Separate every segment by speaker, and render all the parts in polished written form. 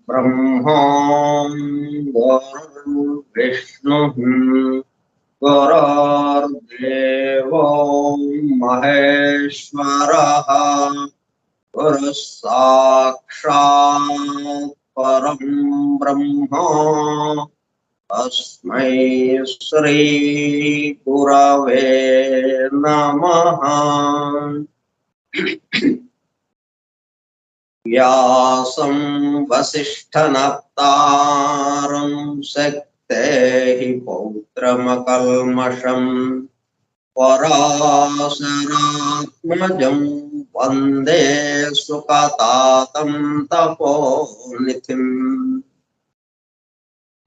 Speaker 1: ब्रह्मा विष्णुः गुरुर्देवो महेश्वरः गुरुः साक्षात् परं ब्रह्म तस्मै श्री गुरवे नमः। व्यासं वसिष्ठनप्तारं शक्तेः पौत्रमकल्मषम् पराशरात्मजं वन्दे सुखतातं तपोनिधिम्।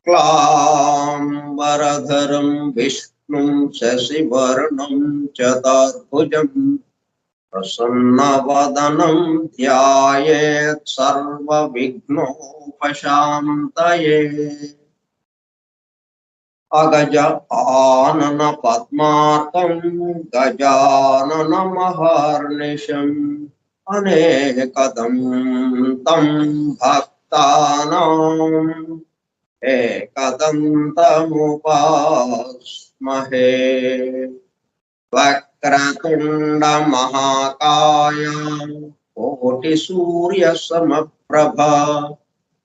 Speaker 1: क्लाम्बरधरं विष्णुं शशिवर्णं चतुर्भुजम् प्रसन्नवदनं ध्यायेत् सर्वविघ्नोपशान्तये। अगज आनन पद्मार्कं गजाननमहर्निशम् अनेकदं तं भक्तानाम् एकदन्तमुपास्महे। वक्रतुंड महाकाय कोटिसूर्यसमप्रभा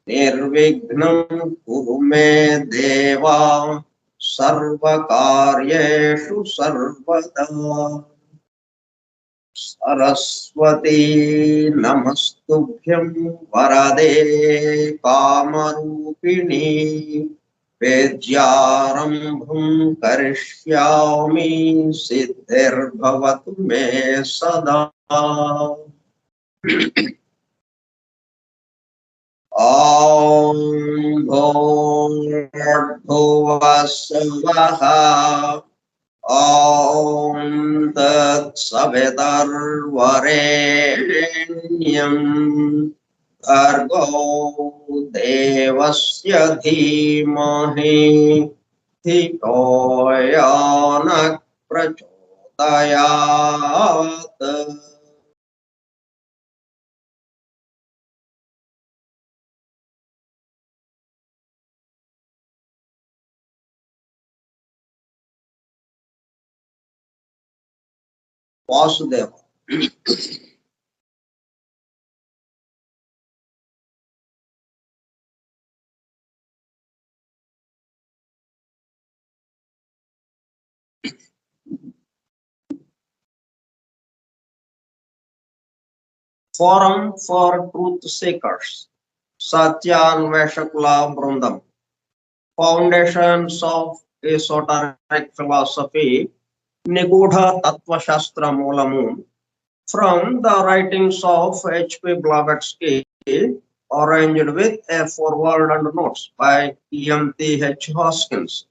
Speaker 1: निर्विघ्नं कुरु मे देवा सर्वकार्येषु सर्वदा। सरस्वती नमस्तुभ्यं वरदे कामरूपिणी वेद्यारंभं करिष्यामि सिद्धिर्भवतु मे सदा। ॐ भूर्भुवः स्वः ॐ तत्सवितुर्वरेण्यं भर्गो देवस्य धीमहि धियो यो नः प्रचोदयात्। Vasudev Forum for Truth Seekers, Satyanveshakula Brundam, Foundations of Esoteric Philosophy, Nigudha Tattva Shastra Mulamu, from the writings of H.P. Blavatsky, arranged with a foreword and notes by E.M.T.H. Hoskins.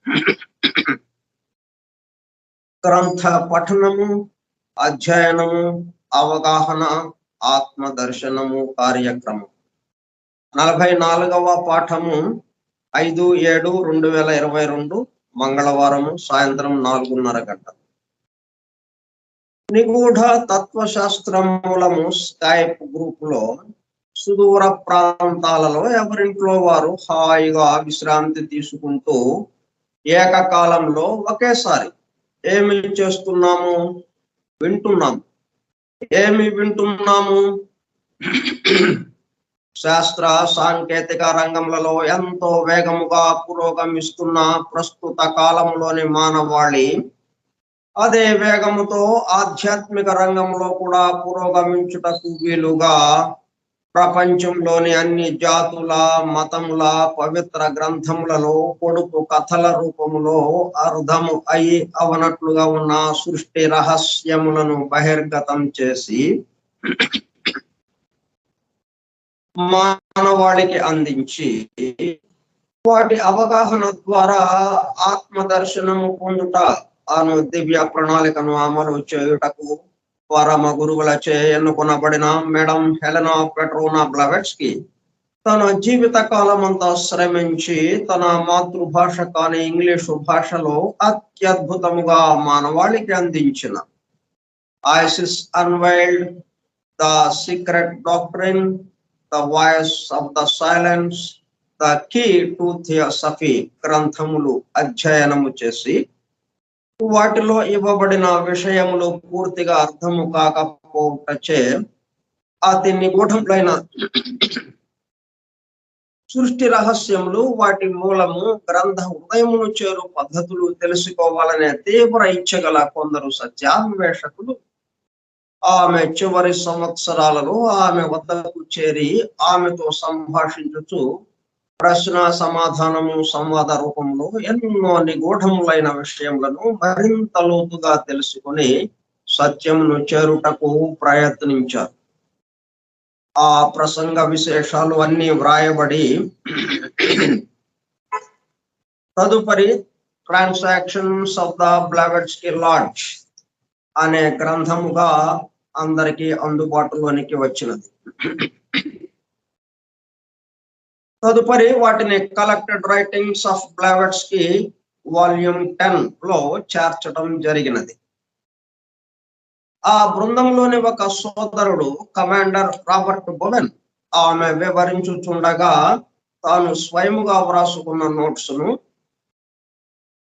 Speaker 1: Grantha Pathanam అధ్యయనము, అవగాహన, ఆత్మదర్శనము కార్యక్రమం. 44వ పాఠము 5/7/2022 మంగళవారము సాయంత్రం 4:30 గంటలు. నిగూఢ తత్వశాస్త్రమూలము Skype group లో సుదూర ప్రాంతాలలో ఎవరింట్లో వారు హాయిగా విశ్రాంతి తీసుకుంటూ ఏకకాలంలో ఒకేసారి ఏమి చేస్తున్నాము? వింటున్నాము. ఏమి వింటున్నాము? శాస్త్ర సాంకేతిక రంగంలో ఎంతో వేగముగా పురోగమిస్తున్న ప్రస్తుత కాలంలోని మానవాళి అదే వేగముతో ఆధ్యాత్మిక రంగంలో కూడా పురోగమించుటకు వీలుగా ప్రపంచంలోని అన్ని జాతుల, మతముల పవిత్ర గ్రంథములలో పొడుపు కథల రూపములో అర్థము అయి అవనట్లుగా ఉన్న సృష్టి రహస్యములను బహిర్గతం చేసి మానవాళికి అందించి వాటి అవగాహన ద్వారా ఆత్మదర్శనము పొందుట అను దివ్య ప్రణాళికను అమలు చేయుటకు పరమ గురువులచే ఎన్నుకొనబడిన మేడం హెలెనా పెట్రోనా బ్లవెట్స్కీ తన జీవిత కాలమంతా శ్రమించి తన మాతృభాష కాని ఇంగ్లీషు భాషలో అత్యద్భుతముగా మానవాళికి అందించిన ISIS Unveiled, The Secret Doctrine, The Voice of the Silence, The Key to Theosophy గ్రంథములు అధ్యయనము చేసి వాటిలో ఇవ్వబడిన విషయములు పూర్తిగా అర్థము కాకపోవటచే అతి నిగూఢములైన సృష్టి రహస్యములు, వాటి మూలము, గ్రంథ హృదయమును చేరు పద్ధతులు తెలుసుకోవాలనే తీవ్ర ఇచ్చగల కొందరు సత్యాన్వేషకులు ఆమె చివరి సంవత్సరాలలో ఆమె వద్దకు చేరి ఆమెతో సంభాషించుచు ప్రశ్న సమాధానము సంవాద రూపంలో ఎన్నో నిగూఢములైన విషయములను మరింత లోతుగా తెలుసుకుని సత్యమును చేరుటకు ప్రయత్నించారు. ఆ ప్రసంగ విశేషాలు అన్ని వ్రాయబడి తదుపరి transactions of the Blavatsky lodge అనే గ్రంథముగా అందరికీ అందుబాటులోనికి వచ్చినది. తదుపరి వాటిని collected writings of Blavatsky volume 10 లో చేర్చడం జరిగినది. ఆ బృందంలోని ఒక సోదరుడు కమాండర్ రాబర్ట్ బోవెన్ ఆమె వివరించుచుండగా తాను స్వయముగా వ్రాసుకున్న నోట్స్ ను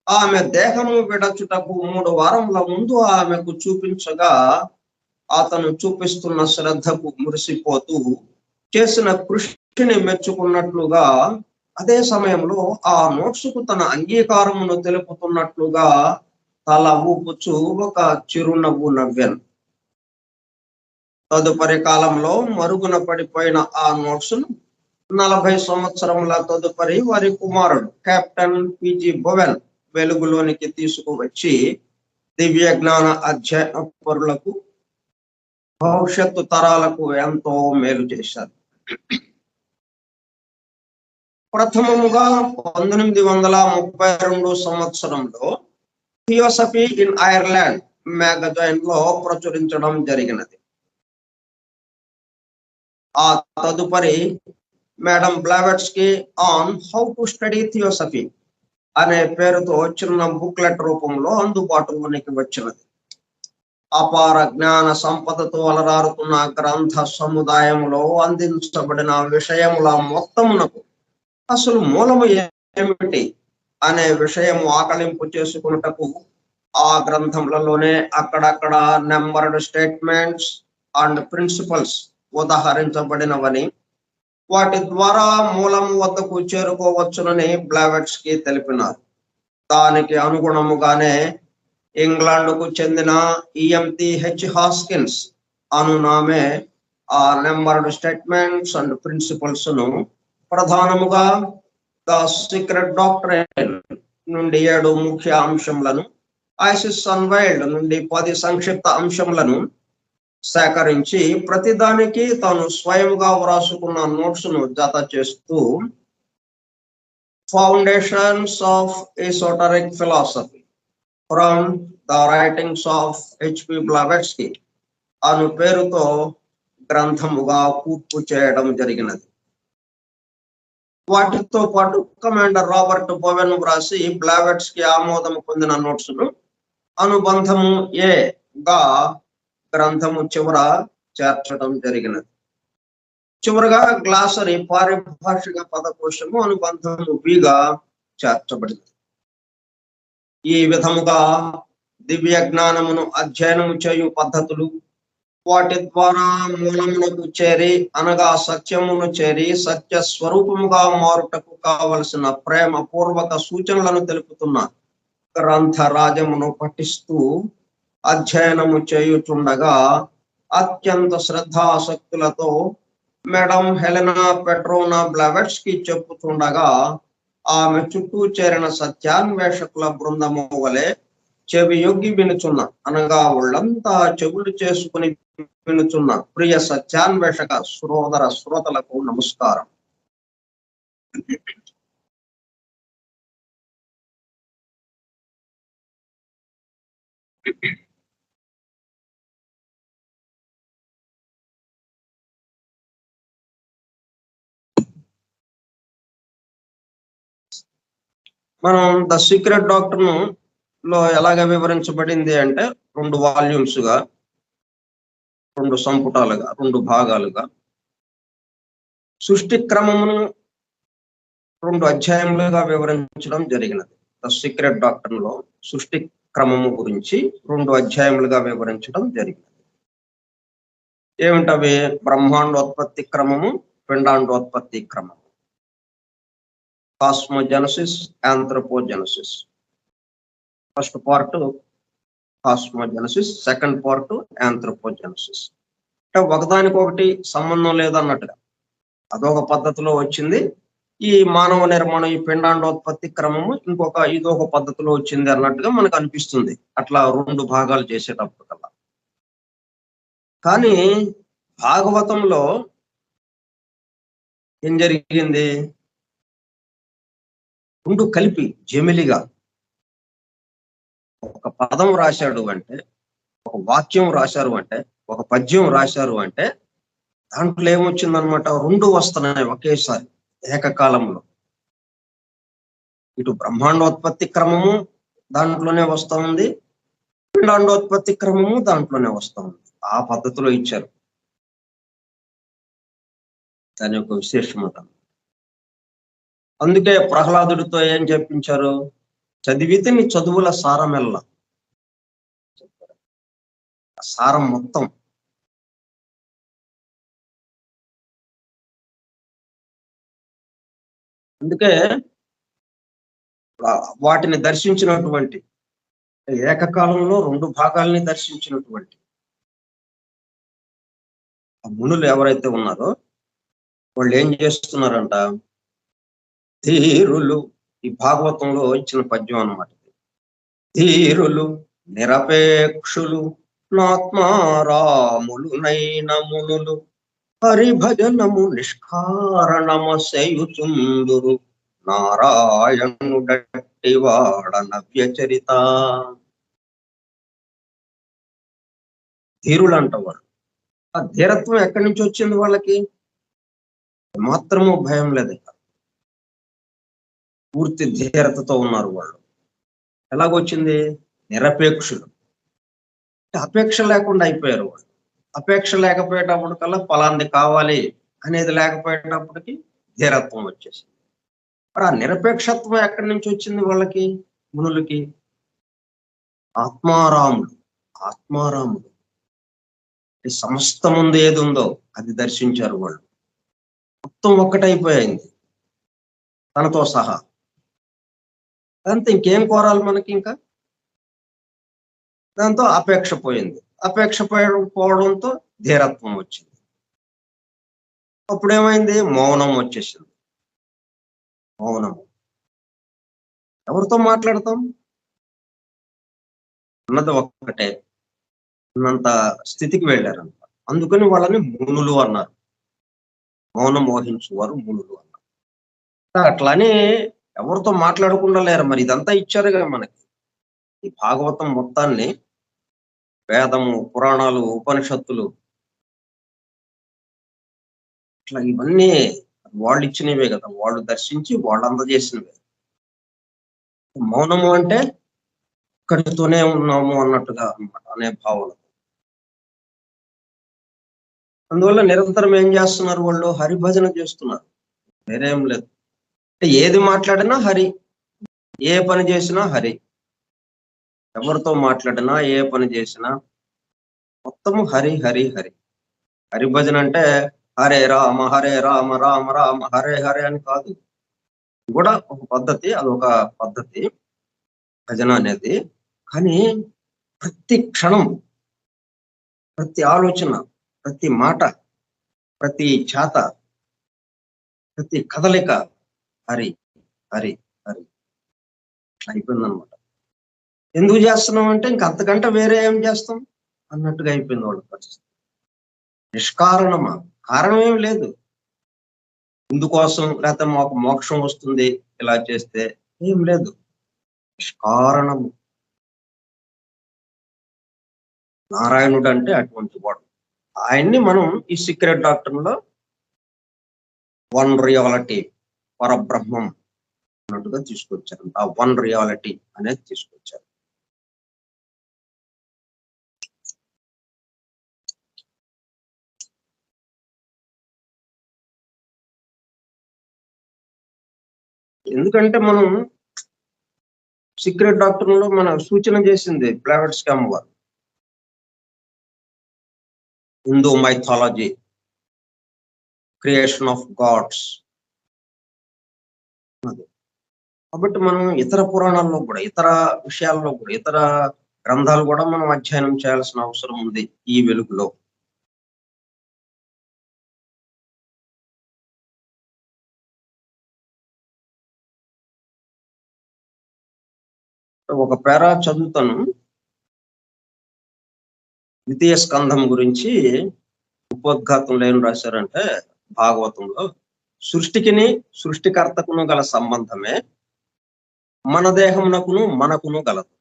Speaker 1: ఆమె దేహము విడచుటకు 3 వారముల ముందు ఆమెకు చూపించగా అతను చూపిస్తున్న శ్రద్ధకు మురిసిపోతూ చేసిన కృషిని మెచ్చుకున్నట్లుగా అదే సమయంలో ఆ నోట్స్ కు తన అంగీకారమును తెలుపుతున్నట్లుగా తల ఊపుచు ఒక చిరునవ్వు నవ్వాను. తదుపరి కాలంలో మరుగున పడిపోయిన ఆ నోట్స్ ను 40 సంవత్సరముల తదుపరి వారి కుమారుడు కెప్టెన్ పిజి బోవెన్ వెలుగులోనికి తీసుకువచ్చి దివ్య జ్ఞాన అధ్యయన పరులకు, భవిష్యత్తు తరాలకు ఎంతో మేలు చేశారు. ప్రథమముగా 1932 సంవత్సరంలో థియోసఫీ ఇన్ ఐర్లాండ్ మ్యాగజైన్ లో ప్రచురించడం జరిగినది. ఆ తదుపరి madam Blavatsky on how to study theosophy అనే పేరుతో చిన్న బుక్లెట్ రూపంలో అందుబాటులోనికి వచ్చినది. అపార జ్ఞాన సంపదతో అలరారుతున్న గ్రంథ సముదాయంలో అందించబడిన విషయముల మొత్తమునకు అసలు మూలము ఏమిటి అనే విషయము ఆకలింపు చేసుకున్నటకు ఆ గ్రంథములలోనే అక్కడక్కడ నెంబర్డ్ స్టేట్మెంట్స్ అండ్ ప్రిన్సిపల్స్ ఉదహరించబడినవని, వాటి ద్వారా మూలము వద్దకు చేరుకోవచ్చునని బ్లవెట్స్కీ తెలిపినారు. దానికి అనుగుణముగానే ఇంగ్లాండ్కు చెందిన EMTH హాస్కిన్స్ అనునామే ఆ నెంబర్డ్ స్టేట్మెంట్స్ అండ్ ప్రిన్సిపల్స్ ను ప్రధానముగా ద సీక్రెట్ డాక్ట్రైన్ నుండి 7 ముఖ్య అంశములను, ISIS Unveiled నుండి 10 సంక్షిప్త అంశములను సేకరించి ప్రతిదానికి తాను స్వయముగా వ్రాసుకున్న నోట్స్ ను జత చేస్తూ foundations of esoteric philosophy from the writings of HP Blavatsky అను పేరుతో గ్రంథముగా పూర్తి చేయడం జరిగినది. వాటితో పాటు కమాండర్ రాబర్ట్ బోవెన్ వ్రాసి బ్లావెట్స్కీ ఆమోదం పొందిన నోట్స్ ను అనుబంధము ఏ గా గ్రంథము చివర చేర్చడం జరిగినది. చివరగా గ్లాసరీ పారిభాషిక పదకోశము అనుబంధము బిగా చేర్చబడింది. ఈ విధముగా దివ్య జ్ఞానమును అధ్యయనము చేయు పద్ధతులు, వాటి ద్వారా మూలమునకు చేరి అనగా సత్యమును చేరి సత్య స్వరూపముగా మారుటకు కావలసిన ప్రేమ పూర్వక సూచనలను తెలుపుతున్న గ్రంథరాజమును పఠిస్తూ అధ్యయనము చేయుచుండగా అత్యంత శ్రద్ధాసక్తులతో మేడం హెలెనా పెట్రోనా బ్లావెట్స్కీ చెప్పుతుండగా ఆమె చుట్టూ చేరిన సత్యాన్వేషకుల బృందము వలె చెవి యొగ్గి వినుచున్న అనగా ఒళ్ళంతా చెవులు చేసుకుని వినుచున్న ప్రియ సత్యాన్వేషక సోదర శ్రోతలకు నమస్కారం. మనం ద సీక్రెట్ డాక్టర్ లో ఎలాగ వివరించబడింది అంటే 2 వాల్యూమ్స్ గా, 2 సంపుటాలుగా, 2 భాగాలుగా, సృష్టి క్రమమును 2 అధ్యాయములుగా వివరించడం జరిగినది. ద సీక్రెట్ డాక్టర్ లో సృష్టి క్రమము గురించి 2 అధ్యాయములుగా వివరించడం జరిగినది. ఏమిటవి? బ్రహ్మాండోత్పత్తి క్రమము, పిండాండోత్పత్తి క్రమము. Cosmogenesis, anthropogenesis. First part cosmogenesis, second part anthropogenesis. అంటే ఒకదానికొకటి సంబంధం లేదన్నట్టుగా అదొక పద్ధతిలో వచ్చింది. ఈ మానవ నిర్మాణం, ఈ పిండాండోత్పత్తి క్రమము ఇదొక పద్ధతిలో వచ్చింది అన్నట్టుగా మనకు అనిపిస్తుంది అట్లా 2 భాగాలు చేసేటప్పుడు కల్లా. కానీ భాగవతంలో ఏం జరిగింది? 2 కలిపి జమిలిగా ఒక పదం రాశాడు అంటే, ఒక వాక్యం రాశారు అంటే, ఒక పద్యం రాశారు అంటే దాంట్లో ఏమొచ్చిందనమాట? 2 వస్తున్నాయి ఒకేసారి ఏకకాలంలో. ఇటు బ్రహ్మాండోత్పత్తి క్రమము దాంట్లోనే వస్తూ ఉంది, పిండాండోత్పత్తి క్రమము దాంట్లోనే వస్తూ ఉంది. ఆ పద్ధతిలో ఇచ్చారు. దాని యొక్క విశేషమత. అందుకే ప్రహ్లాదుడితో ఏం చెప్పించారు? చదివితే నీ చదువుల సారమెల్ల, సారం మొత్తం. అందుకే వాటిని దర్శించినటువంటి ఏకకాలంలో 2 భాగాల్ని దర్శించినటువంటి మునులు ఎవరైతే ఉన్నారో వాళ్ళు ఏం చేస్తున్నారంట? ధీరులు, ఈ భాగవతంలో ఇచ్చిన పద్యం అన్నమాట. ధీరులు నిరపేక్షులు నాత్మారాములు నైన మునులు హరిభజనము నిష్కారణమ సేయుచుందురు నారాయణుడట్టి వాడ నవ్యచరిత. ధీరులు అంట వాళ్ళు. ఆ ధీరత్వం ఎక్కడి నుంచి వచ్చింది వాళ్ళకి? మాత్రము భయం లేదు, పూర్తి ధీరతతో ఉన్నారు వాళ్ళు. ఎలాగొచ్చింది? నిరపేక్షులు, అపేక్ష లేకుండా అయిపోయారు వాళ్ళు. అపేక్ష లేకపోయేటప్పుడు కల్లా ఫలాంది కావాలి అనేది లేకపోయేటప్పటికి ధీరత్వం వచ్చేసింది. మరి ఆ నిరపేక్షత్వం ఎక్కడి నుంచి వచ్చింది వాళ్ళకి, మునులకి? ఆత్మారాముడు, ఆత్మారాముడు సమస్త ముందు ఏది ఉందో అది దర్శించారు వాళ్ళు. మొత్తం ఒక్కటైపోయింది తనతో సహా. దాంతో ఇంకేం కోరాలి మనకి? ఇంకా దాంతో అపేక్ష పోయింది. అపేక్ష పోవడంతో ధీరత్వం వచ్చింది. అప్పుడేమైంది? మౌనం వచ్చేసింది. మౌనం. ఎవరితో మాట్లాడతాం? అన్నది ఒక్కటే అన్నంత స్థితికి వెళ్ళారంట. అందుకని వాళ్ళని మునులు అన్నారు. మౌనం మోహించువారు మునులు అన్నారు. అట్లానే ఎవరితో మాట్లాడకుండా లేరు. మరి ఇదంతా ఇచ్చారు కదా మనకి. ఈ భాగవతం మొత్తాన్ని వేదము, పురాణాలు, ఉపనిషత్తులు ఇట్లా ఇవన్నీ వాళ్ళు ఇచ్చినవే కదా, వాళ్ళు దర్శించి వాళ్ళు అందజేసినవే. మౌనము అంటే ఇక్కడితోనే ఉన్నాము అన్నట్టుగా అన్నమాట, అనే భావన. అందువల్ల నిరంతరం ఏం చేస్తున్నారు వాళ్ళు? హరిభజన చేస్తున్నారు, వేరేం లేదు. అంటే ఏది మాట్లాడినా హరి, ఏ పని చేసినా హరి, ఎవరితో మాట్లాడినా ఏ పని చేసినా మొత్తము హరి హరి హరి. హరిభజన అంటే హరే రామ రామ రామ హరే హరే అని కాదు, కూడా ఒక పద్ధతి, అదొక పద్ధతి భజన అనేది. కానీ ప్రతి క్షణం, ప్రతి ఆలోచన, ప్రతి మాట, ప్రతి చేత, ప్రతి కదలిక హరి హరి హరి అయిపోయిందనమాట. ఎందుకు చేస్తున్నాం అంటే ఇంక అంతకంటే వేరే ఏం చేస్తాం అన్నట్టుగా అయిపోయింది వాళ్ళ పరిస్థితి. నిష్కారణమా? కారణం ఏం లేదు. ఇందుకోసం లేకపోతే మాకు మోక్షం వస్తుంది ఇలా చేస్తే, ఏం లేదు. నిష్కారణము. నారాయణుడు అంటే అటువంటి వాడు. ఆయన్ని మనం ఈ సీక్రెట్ డాక్టర్ లో వన్ రియాలిటీ, పరబ్రహ్మం అన్నట్టుగా తీసుకొచ్చారు. ఆ వన్ రియాలిటీ అనేది తీసుకొచ్చారు. ఎందుకంటే మనం సీక్రెట్ డాక్టర్ లో మన సూచన చేసింది ప్రైవేట్ స్కామ్ వారు, Hindu mythology, creation of gods. కాబట్టి మనం ఇతర పురాణాల్లో కూడా, ఇతర విషయాల్లో కూడా, ఇతర గ్రంథాలు కూడా మనం అధ్యయనం చేయాల్సిన అవసరం ఉంది ఈ వెలుగులో. ఒక పేరా చదువుతాను. ద్వితీయ స్కంధం గురించి ఉపోద్ఘాతంలో ఏం రాశారంటే భాగవతంలో, సృష్టికిని సృష్టికర్తకును గల సంబంధమే మన దేహమునకును మనకును గలదు.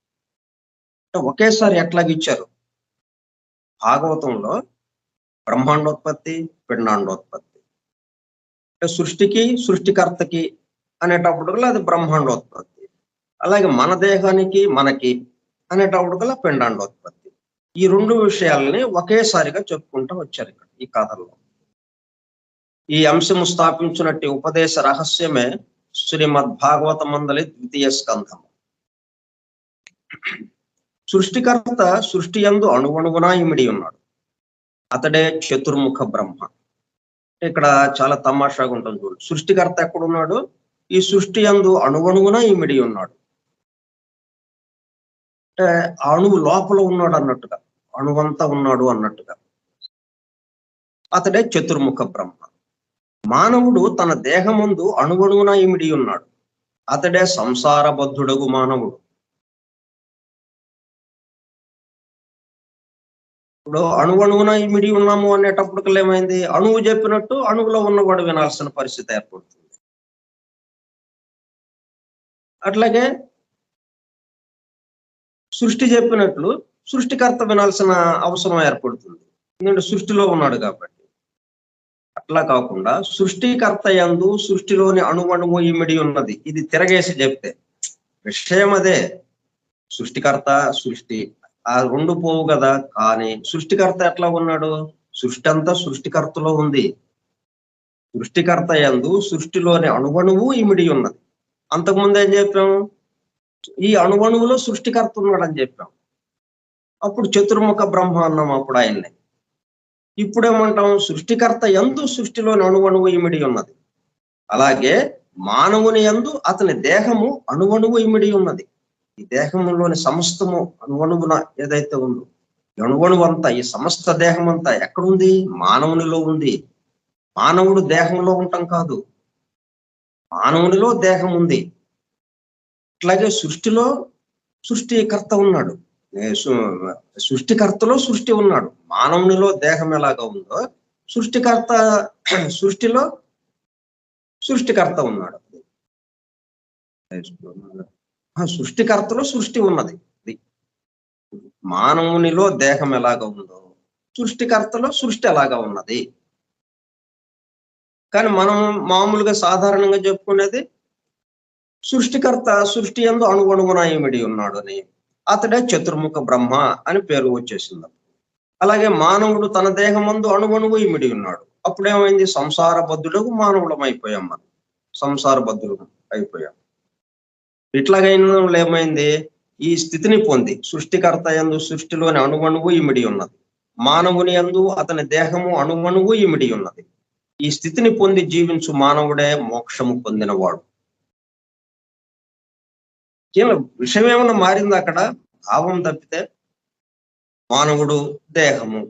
Speaker 1: అంటే ఒకేసారి ఎట్లాగిచ్చారు భాగవతంలో బ్రహ్మాండోత్పత్తి, పిండాండోత్పత్తి. అంటే సృష్టికి సృష్టికర్తకి అనేటప్పుడు అది బ్రహ్మాండోత్పత్తి, అలాగే మన దేహానికి మనకి అనేటప్పుడు పిండాండోత్పత్తి. ఈ రెండు విషయాలని ఒకేసారిగా చెప్పుకుంటూ వచ్చారు ఇక్కడ ఈ కథల్లో. ఈ అంశము స్థాపించినట్టు ఉపదేశ రహస్యమే శ్రీమద్ భాగవత మందలి ద్వితీయ స్కంధము. సృష్టికర్త సృష్టి యందు అణువణువునా ఇమిడి ఉన్నాడు, అతడే చతుర్ముఖ బ్రహ్మ. ఇక్కడ చాలా తమాషాగా ఉంటుంది చూడు. సృష్టికర్త ఎక్కడున్నాడు? ఈ సృష్టి యందు అణువణువునా ఇమిడి ఉన్నాడు. అంటే అణువు లోపల ఉన్నాడు అన్నట్టుగా, అణువంతా ఉన్నాడు అన్నట్టుగా. అతడే చతుర్ముఖ బ్రహ్మ. మానవుడు తన దేహమందు అణువణువున ఇమిడి ఉన్నాడు, అతడే సంసారబద్ధుడగు మానవుడు. ఇప్పుడు అణువణువున ఇమిడి ఉన్నాము అనేటప్పుడు ఏమైంది? అణువు చెప్పినట్టు అణువులో ఉన్నవాడు వినాల్సిన పరిస్థితి ఏర్పడుతుంది. అట్లాగే సృష్టి చెప్పినట్లు సృష్టికర్త వినాల్సిన అవసరం ఏర్పడుతుంది, ఎందుకంటే సృష్టిలో ఉన్నాడు కాబట్టి. అట్లా కాకుండా సృష్టికర్త యందు సృష్టిలోని అణువణువు ఇమిడి ఉన్నది, ఇది తిరగేసి చెప్తే విషయం అదే. సృష్టికర్త సృష్టి ఆ రెండు పోవు కదా. కానీ సృష్టికర్త ఎట్లా ఉన్నాడు? సృష్టి అంతా సృష్టికర్తలో ఉంది. సృష్టికర్త యందు సృష్టిలోని అణువణువు ఇమిడి ఉన్నది. అంతకుముందు ఏం చెప్పాం? ఈ అణువణువులో సృష్టికర్త ఉన్నాడని చెప్పాం. అప్పుడు చతుర్ముఖ బ్రహ్మ అన్నాం అప్పుడు ఆయన్ని. ఇప్పుడేమంటాం? సృష్టికర్త యందు సృష్టిలోని అణువణువు ఇమిడి ఉన్నది. అలాగే మానవుని యందు అతని దేహము అణువణువు ఇమిడి ఉన్నది. ఈ దేహంలోని సమస్తము అణువణువున ఏదైతే ఉందో, అణువణువు అంతా, ఈ సమస్త దేహం అంతా ఎక్కడుంది? మానవునిలో ఉంది. మానవుడు దేహంలో ఉండటం కాదు, మానవునిలో దేహం ఉంది. అట్లాగే సృష్టిలో సృష్టికర్త ఉన్నాడు, సృష్టికర్తలో సృష్టి ఉన్నాడు. మానవునిలో దేహం ఎలాగా ఉందో సృష్టికర్త, సృష్టిలో సృష్టికర్త ఉన్నాడు. సృష్టికర్తలో సృష్టి ఉన్నది. మానవునిలో దేహం ఎలాగ ఉందో సృష్టికర్తలో సృష్టి ఎలాగా ఉన్నది. కానీ మనం మామూలుగా సాధారణంగా చెప్పుకునేది సృష్టికర్త సృష్టి యందు అణువణువున ఇమిడి ఉన్నాడు అని, అతడే చతుర్ముఖ బ్రహ్మ అని పేరు వచ్చేసింది. అలాగే మానవుడు తన దేహమందు అణువణువు ఇమిడి ఉన్నాడు. అప్పుడేమైంది? సంసారబద్ధులకు మానవులం అయిపోయాం. మనం సంసారబద్ధులు అయిపోయాం. ఇట్లాగైన ఏమైంది? ఈ స్థితిని పొంది సృష్టికర్త యందు సృష్టిలోని అణువణువు ఇమిడి ఉన్నది, మానవుని యందు అతని దేహము అణువణువు ఇమిడి ఉన్నది. ఈ స్థితిని పొంది జీవించు మానవుడే మోక్షము పొందినవాడు. విషయం ఏమన్నా మారింది అక్కడ? భావం తప్పితే మానవుడు, దేహము,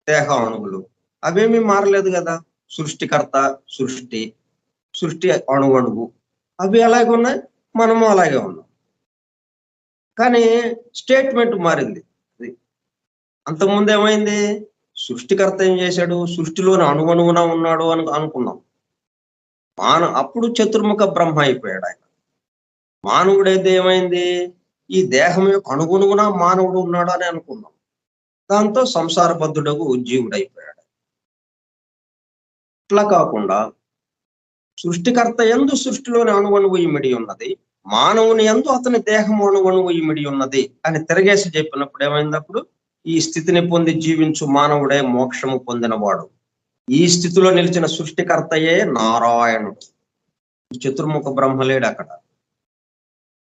Speaker 1: దేహ అణువులు అవేమీ మారలేదు కదా. సృష్టికర్త, సృష్టి, సృష్టి అణువణువు అవి అలాగే ఉన్నాయి, మనము అలాగే ఉన్నాం. కానీ స్టేట్మెంట్ మారింది. అంతకుముందు ఏమైంది? సృష్టికర్త ఏం చేశాడు? సృష్టిలోని అణువణువున ఉన్నాడు అని అనుకున్నాం. అప్పుడు చతుర్ముఖ బ్రహ్మ అయిపోయాడు ఆయన. మానవుడైతే ఏమైంది? ఈ దేహం యొక్క అణువణువున మానవుడు ఉన్నాడు అని అనుకున్నాం. దాంతో సంసారబద్ధుడకు జీవుడైపోయాడు. ఇట్లా కాకుండా సృష్టికర్త యందు సృష్టిలోని అణువణువు ఇమిడి ఉన్నది, మానవుని యందు అతని దేహం అణువణువు ఇమిడి ఉన్నది అని తిరగేసి చెప్పినప్పుడు ఏమైంది? అప్పుడు ఈ స్థితిని పొంది జీవించు మానవుడే మోక్షము పొందినవాడు. ఈ స్థితిలో నిలిచిన సృష్టికర్తయే నారాయణుడు. చతుర్ముఖ బ్రహ్మ లేడు అక్కడ.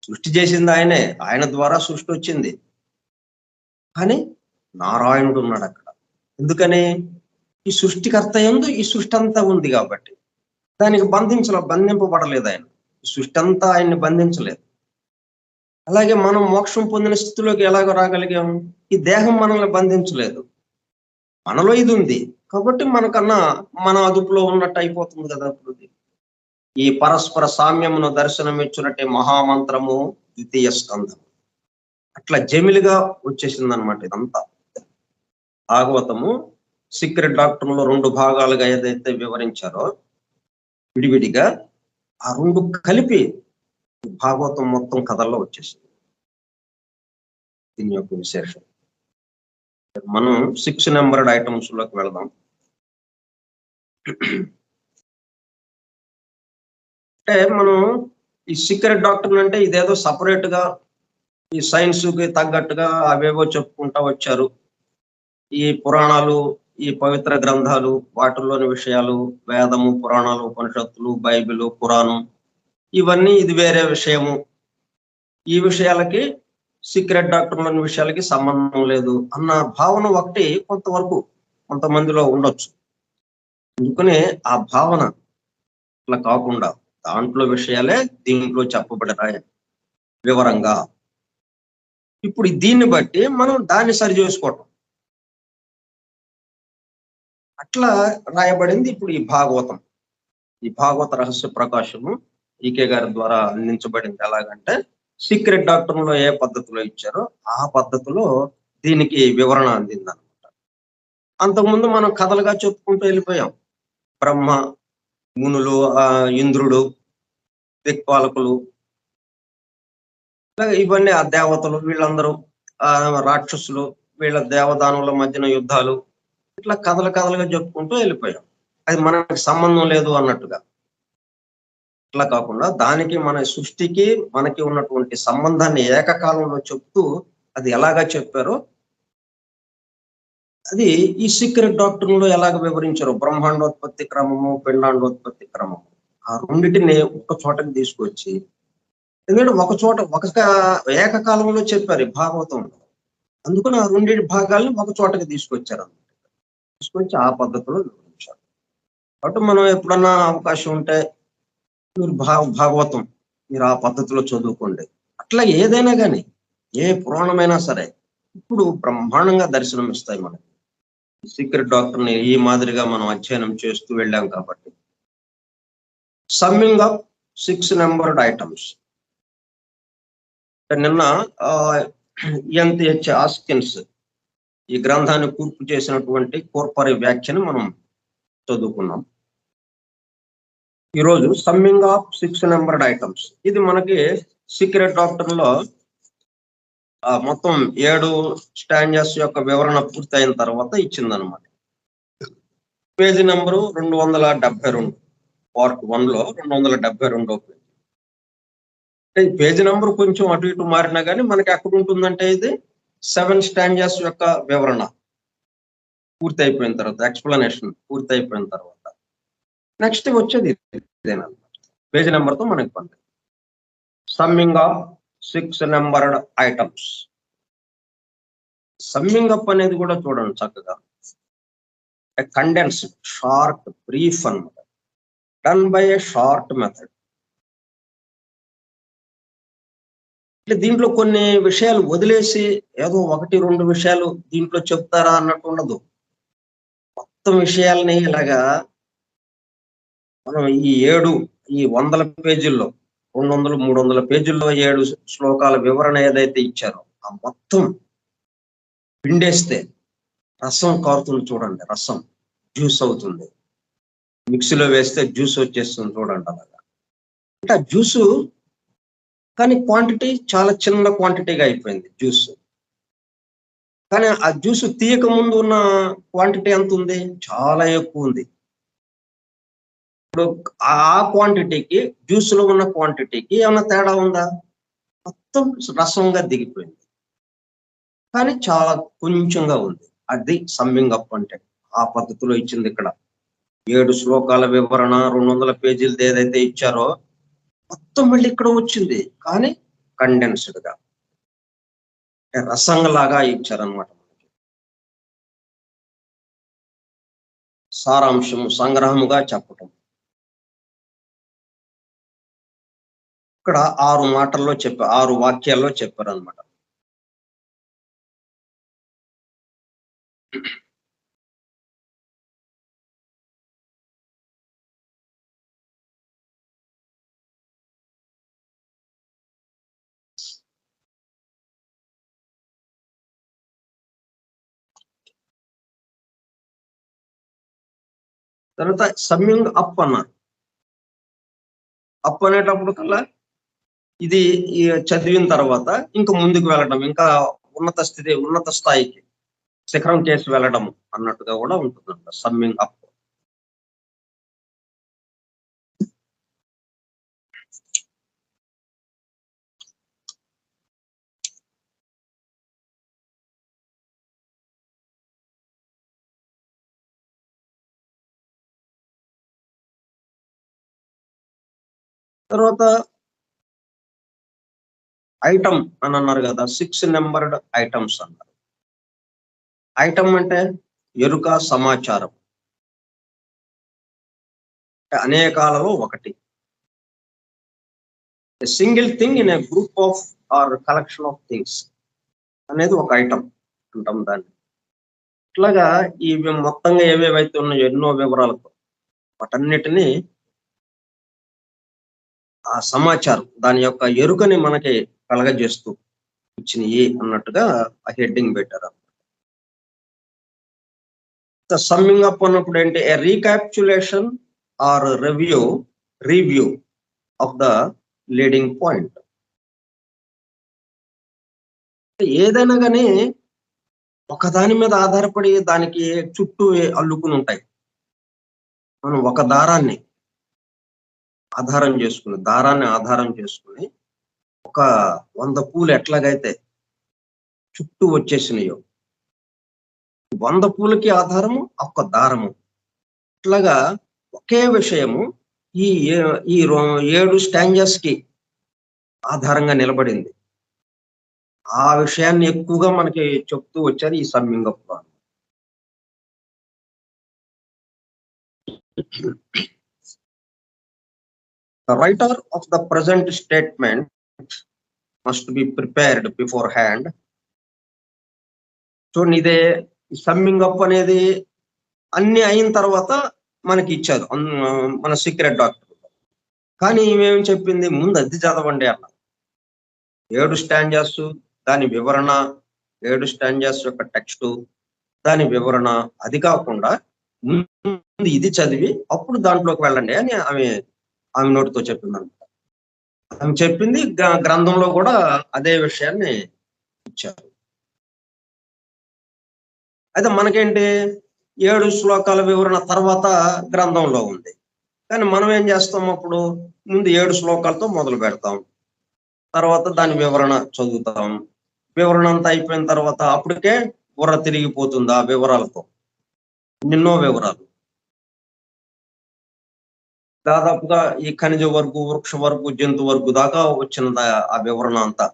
Speaker 1: సృష్టి చేసింది ఆయనే, ఆయన ద్వారా సృష్టి వచ్చింది. కానీ నారాయణుడు ఉన్నాడు అక్కడ. ఎందుకని? ఈ సృష్టికర్త యందు ఈ సృష్టి అంతా ఉంది కాబట్టి దానికి బంధింపబడలేదు ఆయన. ఈ సృష్టి అంతా ఆయన్ని బంధించలేదు. అలాగే మనం మోక్షం పొందిన స్థితిలోకి ఎలాగో రాగలిగాం? ఈ దేహం మనల్ని బంధించలేదు. మనలో ఇది ఉంది కాబట్టి మనకన్నా మన అదుపులో ఉన్నట్టు అయిపోతుంది కదా. అప్పుడు ఈ పరస్పర సామ్యమును దర్శనమిచ్చునట్టే మహామంత్రము ద్వితీయ స్కంధం అట్లా జమిలిగా వచ్చేసింది అనమాట. ఇదంతా భాగవతము సీక్రెట్ డాక్టర్లో 2 భాగాలుగా ఏదైతే వివరించారో విడివిడిగా, ఆ 2 కలిపి భాగవతం మొత్తం కథల్లో వచ్చేసింది. దీని యొక్క విశేషం. మనం 6 నెంబర్డ్ ఐటమ్స్ లోకి వెళదాం. అంటే మనం ఈ సీక్రెట్ డాక్టర్ అంటే ఇదేదో సపరేట్ గా ఈ సైన్స్ కి తగ్గట్టుగా అవేవో చెప్పుకుంటా వచ్చారు. ఈ పురాణాలు, ఈ పవిత్ర గ్రంథాలు, వాటిల్లోని విషయాలు, వేదము, పురాణాలు, ఉపనిషత్తులు, బైబిల్, పురాణం, ఇవన్నీ ఇది వేరే విషయము, ఈ విషయాలకి సీక్రెట్ డాక్టర్లోని విషయాలకి సంబంధం లేదు అన్న భావన ఒకటి కొంతవరకు కొంతమందిలో ఉండొచ్చు. అందుకనే ఆ భావన అట్లా కాకుండా దాంట్లో విషయాలే దీంట్లో చెప్పబడతాయి వివరంగా. ఇప్పుడు దీన్ని బట్టి మనం దాన్ని సరి చేసుకోవటం అట్లా రాయబడింది. ఇప్పుడు ఈ భాగవతం, ఈ భాగవత రహస్య ప్రకాశము ఈకే గారి ద్వారా అందించబడింది. ఎలాగంటే సీక్రెట్ డాక్టర్లో ఏ పద్ధతిలో ఇచ్చారో ఆ పద్ధతిలో దీనికి వివరణ అందింది అనమాట. అంతకుముందు మనం కథలుగా చెప్పుకుంటూ వెళ్ళిపోయాం. బ్రహ్మ, మునులు, ఇంద్రుడు, దిక్పాలకులు, ఇవన్నీ ఆ దేవతలు, వీళ్ళందరూ రాక్షసులు, వీళ్ళ దేవదానుల మధ్యన యుద్ధాలు, ఇట్లా కథలుగా చెప్పుకుంటూ వెళ్ళిపోయాం. అది మనకి సంబంధం లేదు అన్నట్టుగా. ఇట్లా కాకుండా దానికి మన సృష్టికి మనకి ఉన్నటువంటి సంబంధాన్ని ఏకకాలంలో చెప్తూ అది ఎలాగా చెప్పారో అది ఈ సీక్రెట్ డాక్టర్లో ఎలాగ వివరించారో, బ్రహ్మాండోత్పత్తి క్రమము, పిండాండోత్పత్తి క్రమము, ఆ రెండింటిని ఒక చోటకి తీసుకొచ్చి, ఎందుకంటే ఒక ఏకకాలంలో చెప్పారు ఈ భాగవతంలో. అందుకని ఆ 2 భాగాలను ఒక చోటకి తీసుకొచ్చారు. తీసుకొచ్చి ఆ పద్ధతిలో వివరించారు. కాబట్టి మనం ఎప్పుడన్నా అవకాశం ఉంటే మీరు భాగవతం మీరు ఆ పద్ధతిలో చదువుకోండి. అట్లా ఏదైనా కానీ, ఏ పురాణమైనా సరే ఇప్పుడు బ్రహ్మాండంగా దర్శనం ఇస్తాయి మనకి. సీక్రెట్ డాక్టర్ని ఈ మాదిరిగా మనం అధ్యయనం చేస్తూ వెళ్ళాం కాబట్టి. Summing up 6 numbered items. నిన్న ఎన్టీహెచ్ ఆస్కిన్స్ ఈ గ్రంథాన్ని కూర్పు చేసినటువంటి కోర్పరి వ్యాఖ్యను మనం చదువుకున్నాం. ఈరోజు సమ్మింగ్ ఆఫ్ 6 నెంబర్డ్ ఐటమ్స్, ఇది మనకి సీక్రెట్ డాక్టర్ లో మొత్తం 7 స్టాంజర్స్ యొక్క వివరణ పూర్తయిన తర్వాత ఇచ్చిందనమాట. పేజీ నెంబరు 272, పార్ట్ 1లో 272 పేజీ. అంటే పేజీ నెంబర్ కొంచెం అటు ఇటు మారినా కానీ మనకి ఎక్కడ ఉంటుందంటే ఇది 7 స్టాంజర్స్ యొక్క వివరణ పూర్తి అయిపోయిన తర్వాత, ఎక్స్ప్లెనేషన్ పూర్తి అయిపోయిన తర్వాత నెక్స్ట్ వచ్చేది ఇదేనమాట. పేజీ నెంబర్తో మనకి పని. Summing of 6 numbered items. Summing up అనేది కూడా చూడండి చక్కగా. కండెన్స్డ్, షార్ట్, బ్రీఫ్ అన్నమాట. Done by A short method. అంటే దీంట్లో కొన్ని విషయాలు వదిలేసి ఏదో 1-2 విషయాలు దీంట్లో చెప్తారా అన్నట్టు ఉండదు. మొత్తం విషయాలని ఇలాగా మనం ఈ 100 పేజీల్లో 200-300 పేజీల్లో 7 శ్లోకాల వివరణ ఏదైతే ఇచ్చారో ఆ మొత్తం పిండేస్తే రసం కారుతుంది చూడండి. రసం జ్యూస్ అవుతుంది. మిక్సీలో వేస్తే జ్యూస్ వచ్చేస్తుంది చూడండి అలాగా. అంటే ఆ జ్యూసు కానీ క్వాంటిటీ చాలా చిన్న క్వాంటిటీగా అయిపోయింది జ్యూస్. కానీ ఆ జ్యూస్ తీయక ముందు ఉన్న క్వాంటిటీ ఎంత ఉంది? చాలా ఎక్కువ ఉంది. ఇప్పుడు ఆ క్వాంటిటీకి జ్యూస్లో ఉన్న క్వాంటిటీకి ఏమైనా తేడా ఉందా? మొత్తం రసంగా దిగిపోయింది. కానీ చాలా కొంచెంగా ఉంది. అది సమ్మింగ్ అప్ అంటే. ఆ పద్ధతిలో ఇచ్చింది ఇక్కడ. 7 శ్లోకాల వివరణ 200 పేజీలది ఏదైతే ఇచ్చారో మొత్తం మళ్ళీ ఇక్కడ వచ్చింది. కానీ కండెన్స్డ్ గా, రసంలాగా ఇచ్చారనమాట. సారాంశము, సంగ్రహముగా చెప్పటం. ఇక్కడ 6 మాటల్లో 6 వాక్యాల్లో చెప్పారనమాట. తర్వాత సమ్మింగ్ అప్ అన్నారు. అప్ అనేటప్పుడు కల్లా ఇది చదివిన తర్వాత ఇంకా ముందుకు వెళ్ళడం, ఇంకా ఉన్నత స్థాయికి, శిఖరం చేసి వెళ్ళడం అన్నట్టుగా కూడా ఉంటుందంట సమ్మింగ్ అప్. తర్వాత ఐటమ్ అని అన్నారు కదా, 6 నెంబర్డ్ ఐటమ్స్ అన్నారు. ఐటమ్ అంటే ఎరుక, సమాచారం. అనేకాలలో ఒకటి. Single thing in a group of or collection of things అనేది ఒక ఐటమ్ అంటాం దాన్ని. ఇట్లాగా ఇవి మొత్తంగా ఏవేవైతే ఉన్నాయో ఎన్నో వివరాలతో వాటన్నిటినీ ఆ సమాచారం, దాని యొక్క ఎరుకని మనకి కలగజేస్తూ ఇచ్చినవి అన్నట్టుగా ఆ హెడ్డింగ్ పెట్టారు. సమ్మింగ్ అప్ అన్నప్పుడు ఏంటి? A recapitulation or review of the leading point. ఏదైనా కానీ ఒకదాని మీద ఆధారపడి దానికి చుట్టూ అల్లుకుని ఉంటాయి. మనం ఒక దారాన్ని ఆధారం చేసుకుని ఒక 100 పూలు ఎట్లాగైతే చుట్టూ వచ్చేసినాయో, 100 పూలకి ఆధారము ఒక్క దారము. ఇట్లాగా ఒకే విషయము ఈ 7 స్టాంజర్స్ కి ఆధారంగా నిలబడింది. ఆ విషయాన్ని ఎక్కువగా మనకి చెప్తూ వచ్చారు ఈ సమ్మింగ్ అప్ లో. The writer of the present statement must be prepared beforehand. చూడండి, ఇదే సమ్మింగ్ అప్ అనేది అన్ని అయిన తర్వాత మనకి ఇచ్చారు మన సీక్రెట్ డాక్టర్. కానీ ఈమెం చెప్పింది, ముందు అది చదవండి అన్న. 7 స్టాంజర్స్, దాని వివరణ, 7 స్టాంజర్స్ యొక్క టెక్స్ట్, దాని వివరణ, అది కాకుండా ముందు ఇది చదివి అప్పుడు దాంట్లోకి వెళ్ళండి అని ఆమె నోటితో చెప్పింది అనమాట. ఆమె చెప్పింది గ్రంథంలో కూడా అదే విషయాన్ని ఇచ్చారు. అయితే మనకేంటి 7 శ్లోకాల వివరణ తర్వాత గ్రంథంలో ఉంది. కానీ మనం ఏం చేస్తాం అప్పుడు? ముందు 7 శ్లోకాలతో మొదలు పెడతాం. తర్వాత దాని వివరణ చదువుతాం. వివరణ అంతా అయిపోయిన తర్వాత అప్పటికే బుర్ర తిరిగిపోతుంది ఆ వివరాలతో. ఎన్నెన్నో వివరాలు. దాదాపుగా ఈ ఖనిజ వర్గు, వృక్ష వర్గు, జంతు వర్గు దాకా వచ్చిన ఆ వివరణ అంతా.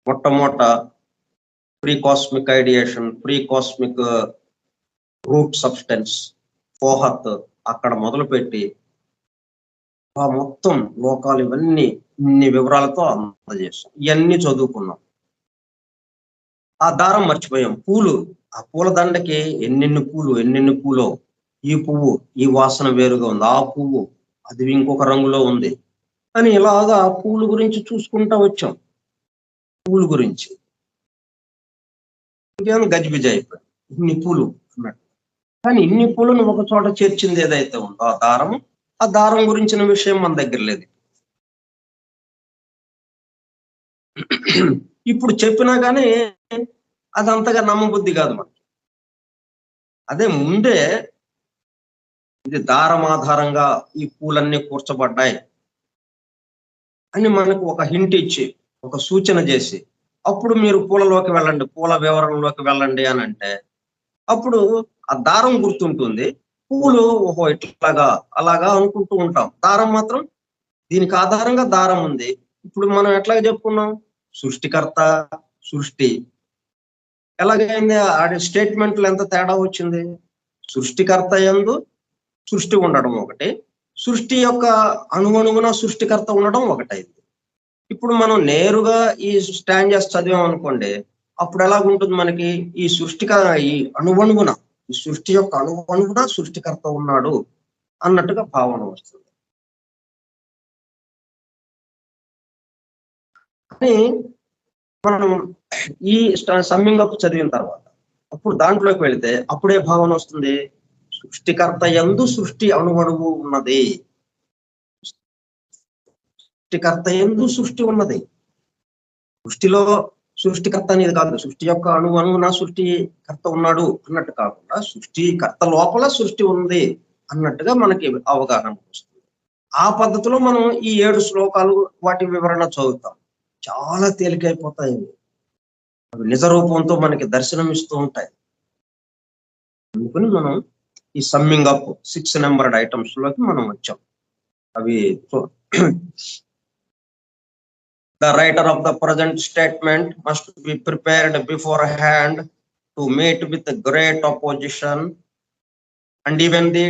Speaker 1: మొట్టమొదట pre cosmic ideation, pre cosmic root substance, Fohat అక్కడ మొదలుపెట్టి ఆ మొత్తం లోకాలు ఇన్ని వివరాలతో అందజేస్తాం. ఇవన్నీ చదువుకున్నాం. ఆ దారం మర్చిపోయాం. పూలు, ఆ పూల దండకి ఎన్నెన్ని పూలో. ఈ పువ్వు ఈ వాసన వేరుగా ఉంది, ఆ పువ్వు అది ఇంకొక రంగులో ఉంది అని ఇలాగా పూలు గురించి చూసుకుంటా వచ్చాం. పూలు గురించి ఇంకేమో గజిబిజి అయిపోయాం. ఇన్ని పూలు అన్నట్టు. కానీ ఇన్ని పూలను ఒక చోట చేర్చింది ఏదైతే ఉందో ఆ దారం గురించిన విషయం మన దగ్గర లేదు. ఇప్పుడు చెప్పినా కానీ అది అంతగా నమ్మబుద్ధి కాదు మనకి. అదే ముందే ఇది దారం ఆధారంగా ఈ పూలన్నీ కూర్చబడ్డాయి అని మనకు ఒక హింట్ ఇచ్చి, ఒక సూచన చేసి, అప్పుడు మీరు పూలలోకి వెళ్ళండి, పూల వివరణలోకి వెళ్ళండి అని అంటే, అప్పుడు ఆ దారం గుర్తుంటుంది. పూలు ఓహో ఇట్లాగా అలాగా అనుకుంటూ ఉంటాం. దారం మాత్రం దీనికి ఆధారంగా దారం ఉంది. ఇప్పుడు మనం ఎట్లాగ చెప్పుకున్నాం? సృష్టికర్త, సృష్టి ఎలాగైంది? ఆడి స్టేట్మెంట్లు ఎంత తేడా వచ్చింది? సృష్టికర్త యందు సృష్టి ఉండడం ఒకటి, సృష్టి యొక్క అణువణువున సృష్టికర్త ఉండడం ఒకటైంది. ఇప్పుడు మనం నేరుగా ఈ స్టాంజర్స్ చదివాం అనుకోండి, అప్పుడు ఎలాగుంటుంది మనకి? ఈ అణువణువున, ఈ సృష్టి యొక్క అణువణువున సృష్టికర్త ఉన్నాడు అన్నట్టుగా భావన వస్తుంది. కానీ మనం ఈ సమ్మింగ్ అప్ చదివిన తర్వాత అప్పుడు దాంట్లోకి వెళితే అప్పుడే భావన వస్తుంది, సృష్టికర్త యందు సృష్టి అణువణువు ఉన్నది, సృష్టికర్త యందు సృష్టి ఉన్నది. సృష్టిలో సృష్టికర్త అనేది కాదు, సృష్టి యొక్క అణువున సృష్టికర్త ఉన్నాడు అన్నట్టు కాకుండా, సృష్టికర్త లోపల సృష్టి ఉంది అన్నట్టుగా మనకి అవగాహన వస్తుంది. ఆ పద్ధతిలో మనం ఈ 7 శ్లోకాలు వాటి వివరణ చదువుతాం. చాలా తేలికైపోతాయి. అవి నిజ రూపంతో మనకి దర్శనం ఇస్తూ ఉంటాయి. అందుకని మనం ఈ సమ్మింగ్ అప్ 6 నెంబర్డ్ ఐటమ్స్ లోకి మనం వచ్చాం. అవి The writer of the present statement must be prepared beforehand to meet with great opposition and even the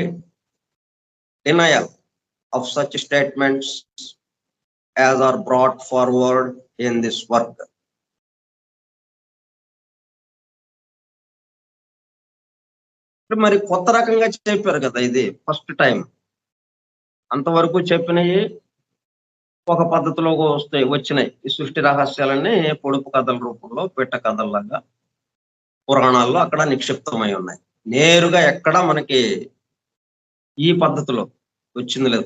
Speaker 1: denial of such statements as are brought forward in this work. మరి కొత్త రకంగా చెప్పారు కదా, ఇది ఫస్ట్ టైం. అంతవరకు చెప్పినవి ఒక పద్ధతిలో వచ్చినాయి. ఈ సృష్టి రహస్యాలన్నీ పొడుపు కథల రూపంలో, పిట్ట కథల్లాగా పురాణాల్లో అక్కడ నిక్షిప్తమై ఉన్నాయి. నేరుగా ఎక్కడ మనకి ఈ పద్ధతిలో వచ్చింది లేదు.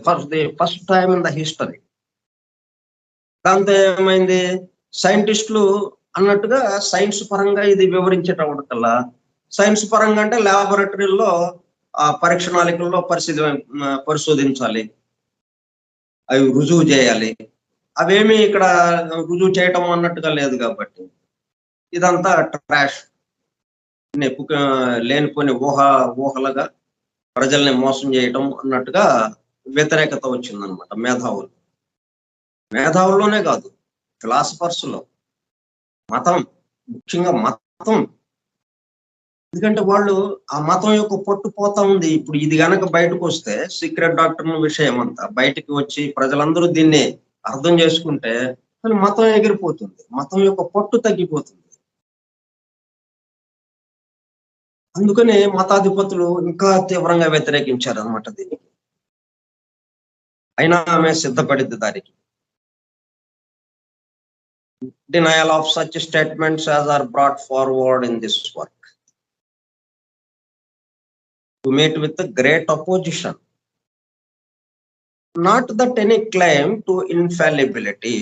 Speaker 1: First time in the history. దాంతో ఏమైంది? సైంటిస్టులు అన్నట్టుగా సైన్స్ పరంగా ఇది వివరించేటప్పటికల్లా, సైన్స్ పరంగా అంటే ల్యాబొరేటరీల్లో ఆ పరీక్ష నాళికల్లో పరిశోధించాలి, అవి రుజువు చేయాలి. అవేమి ఇక్కడ రుజువు చేయటం అన్నట్టుగా లేదు కాబట్టి ఇదంతా ట్రాష్, లేనిపోని ఊహలుగా ప్రజల్ని మోసం చేయటం అన్నట్టుగా వ్యతిరేకత వచ్చిందనమాట మేధావుల్లోనే కాదు, ఫిలాసఫర్స్ లో, ముఖ్యంగా మతం. ఎందుకంటే వాళ్ళు ఆ మతం యొక్క పొట్టు పోతా ఉంది. ఇప్పుడు ఇది గనక బయటకు వస్తే, సీక్రెట్ డాక్టర్ విషయం అంతా బయటికి వచ్చి ప్రజలందరూ దీన్ని అర్థం చేసుకుంటే మతం ఎగిరిపోతుంది, మతం యొక్క పొట్టు తగ్గిపోతుంది. అందుకనే మతాధిపతులు ఇంకా తీవ్రంగా వ్యతిరేకించారు అనమాట దీనికి. అయినా ఆమె సిద్ధపడింది దానికి. Denial of such statements as are brought forward in this work to meet with the great opposition. Not that any claim to infallibility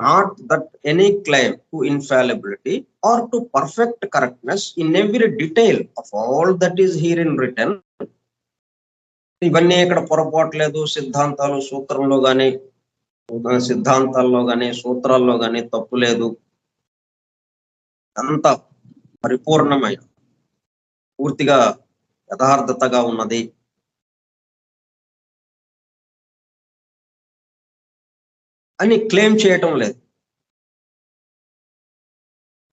Speaker 1: not that any claim to infallibility or to perfect correctness in every detail of all that is herein written. ఇవన్నీ ఇక్కడ పొరపాటు లేదు, సిద్ధాంతాలు సూత్రంలో గాని సిద్ధాంతాల్లో గాని సూత్రాల్లో గాని తప్పు లేదు, అంత పరిపూర్ణమైన పూర్తిగా యథార్థతగా ఉన్నది అని క్లెయిమ్ చేయటం లేదు.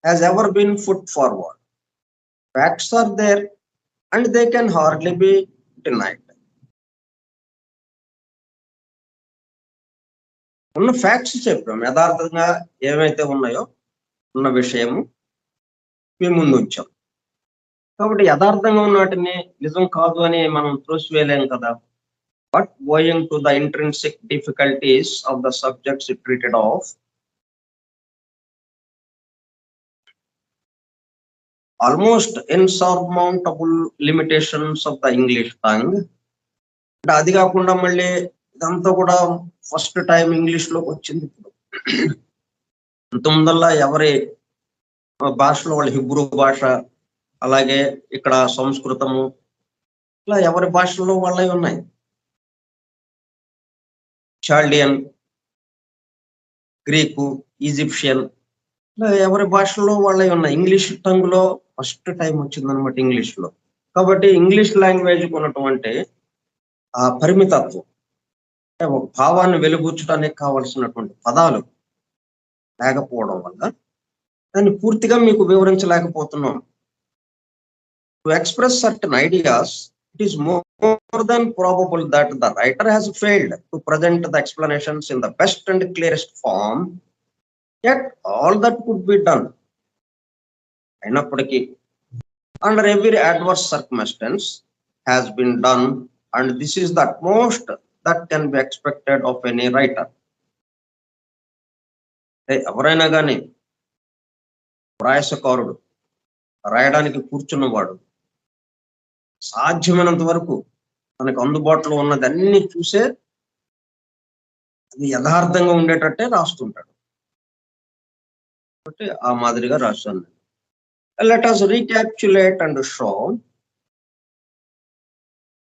Speaker 1: has ever been put forward. Facts are there and they can hardly be denied. ఉన్న ఫ్యాక్ట్స్ చెప్పాం, యథార్థంగా ఏమైతే ఉన్నాయో ఉన్న విషయము మీ ముందు ఉంచాం. కాబట్టి యథార్థంగా ఉన్న వాటిని నిజం కాదు అని మనం త్రోసివేయలేం కదా. But owing to the intrinsic difficulties of the subjects it treated of, almost insurmountable limitations of the English tongue. అంటే అది కాకుండా మళ్ళీ ఇదంతా కూడా ఫస్ట్ టైం ఇంగ్లీష్ లోకి వచ్చింది. ఇప్పుడు ఇంతకుముందల్లా ఎవరి భాషలో వాళ్ళ హిబ్రూ భాష, అలాగే ఇక్కడ సంస్కృతము, ఇలా ఎవరి భాషల్లో వాళ్ళవి ఉన్నాయి. చాల్డియన్, గ్రీకు, ఈజిప్షియన్, ఇలా ఎవరి భాషల్లో వాళ్ళవి ఉన్నాయి. ఇంగ్లీష్ టంగ్ లో ఫస్ట్ టైం వచ్చింది అనమాట ఇంగ్లీష్ లో. కాబట్టి ఇంగ్లీష్ లాంగ్వేజ్ ఉన్నటువంటి ఆ పరిమితత్వం, ఒక భావాన్ని వెలుగుచ్చడానికి కావలసినటువంటి పదాలు లేకపోవడం వల్ల దాన్ని పూర్తిగా మీకు వివరించలేకపోతున్నాం. To express certain ideas, it is more than probable that the writer has failed to present the explanations in the best and clearest form, yet all that could be done. అయినప్పటికీ under every adverse circumstance has been done, and this is the utmost that can be expected of any writer. ఎవరైనా కానీ ప్రయాసకారుడు, రాయడానికి కూర్చున్నవాడు సాధ్యమైనంత వరకు మనకు అందుబాటులో ఉన్నదన్నీ చూసే అది యథార్థంగా ఉండేటట్టే రాస్తుంటాడు. కాబట్టి ఆ మాదిరిగా రాశాను. Let us recapitulate and show.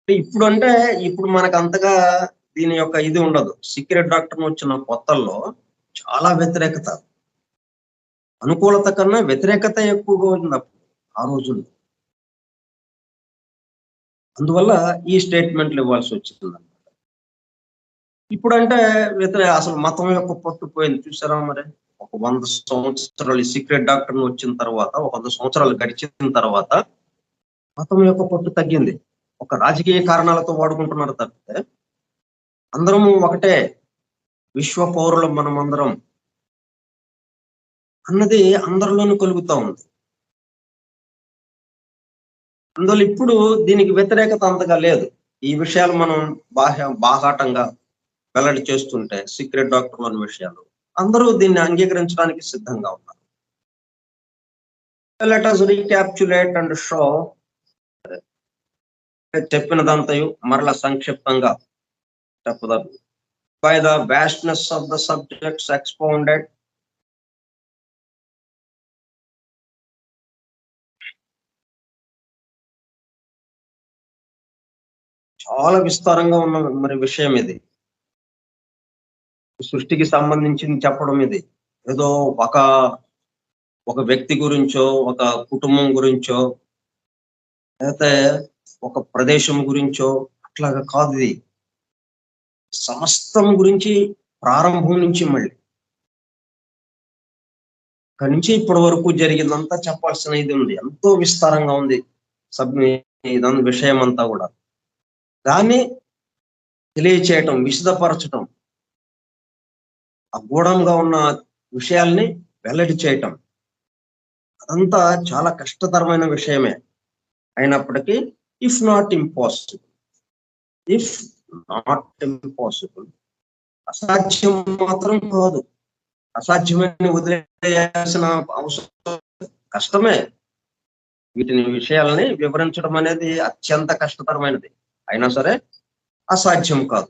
Speaker 1: ఇప్పుడు అంటే ఇప్పుడు మనకు అంతగా దీని యొక్క ఇది ఉండదు. సీక్రెట్ డాక్టర్ వచ్చిన కొత్తల్లో చాలా వ్యతిరేకత, అనుకూలత కన్నా వ్యతిరేకత ఎక్కువగా ఉంది ఆ రోజుల్లో. అందువల్ల ఈ స్టేట్మెంట్లు ఇవ్వాల్సి వచ్చింది అనమాట. ఇప్పుడంటే అసలు మతం యొక్క పట్టుపోయింది చూసారా. మరి ఒక 100 సంవత్సరాలు సీక్రెట్ డాక్టర్ వచ్చిన తర్వాత, 100 సంవత్సరాలు గడిచిన తర్వాత మతం యొక్క పట్టు తగ్గింది. ఒక రాజకీయ కారణాలతో వాడుకుంటున్నారు తప్పితే అందరము ఒకటే, విశ్వ పౌరులు మనం అందరం అన్నది అందరిలోనూ కలుగుతూ ఉంది. అందువల్ల ఇప్పుడు దీనికి వ్యతిరేకత అంతగా లేదు. ఈ విషయాలు మనం బాహాటంగా వెల్లడి చేస్తుంటే సీక్రెట్ డాక్టర్ అనే విషయాలు అందరూ దీన్ని అంగీకరించడానికి సిద్ధంగా ఉన్నారు. Let us recapitulate and show. చెప్పినదంతయు మరలా సంక్షిప్తంగా చెప్పుదాం. By the vastness of the subjects expounded, చాలా విస్తారంగా ఉన్న మరి విషయం ఇది. సృష్టికి సంబంధించింది చెప్పడం ఇది ఏదో ఒక వ్యక్తి గురించో, ఒక కుటుంబం గురించో, లేకపోతే ఒక ప్రదేశం గురించో అట్లాగా కాదు. ఇది సమస్తం గురించి, ప్రారంభం నుంచి మళ్ళీ అక్కడి నుంచి ఇప్పటి వరకు జరిగిందంతా చెప్పాల్సిన ఇది ఉంది. ఎంతో విస్తారంగా ఉంది ఇదంతా విషయం అంతా కూడా. దాన్ని తెలియచేయటం, విశదపరచటం, అగూఢంగా ఉన్న విషయాల్ని వెల్లడి చేయటం, అదంతా చాలా కష్టతరమైన విషయమే. అయినప్పటికీ ఇఫ్ నాట్ ఇంపాసిబుల్ అసాధ్యం మాత్రం కాదు. అసాధ్యమైన వదిలేయాల్సిన అవసరం కష్టమే. వీటిని విషయాలని వివరించడం అనేది అత్యంత కష్టతరమైనది. అయినా సరే అసాధ్యం కాదు.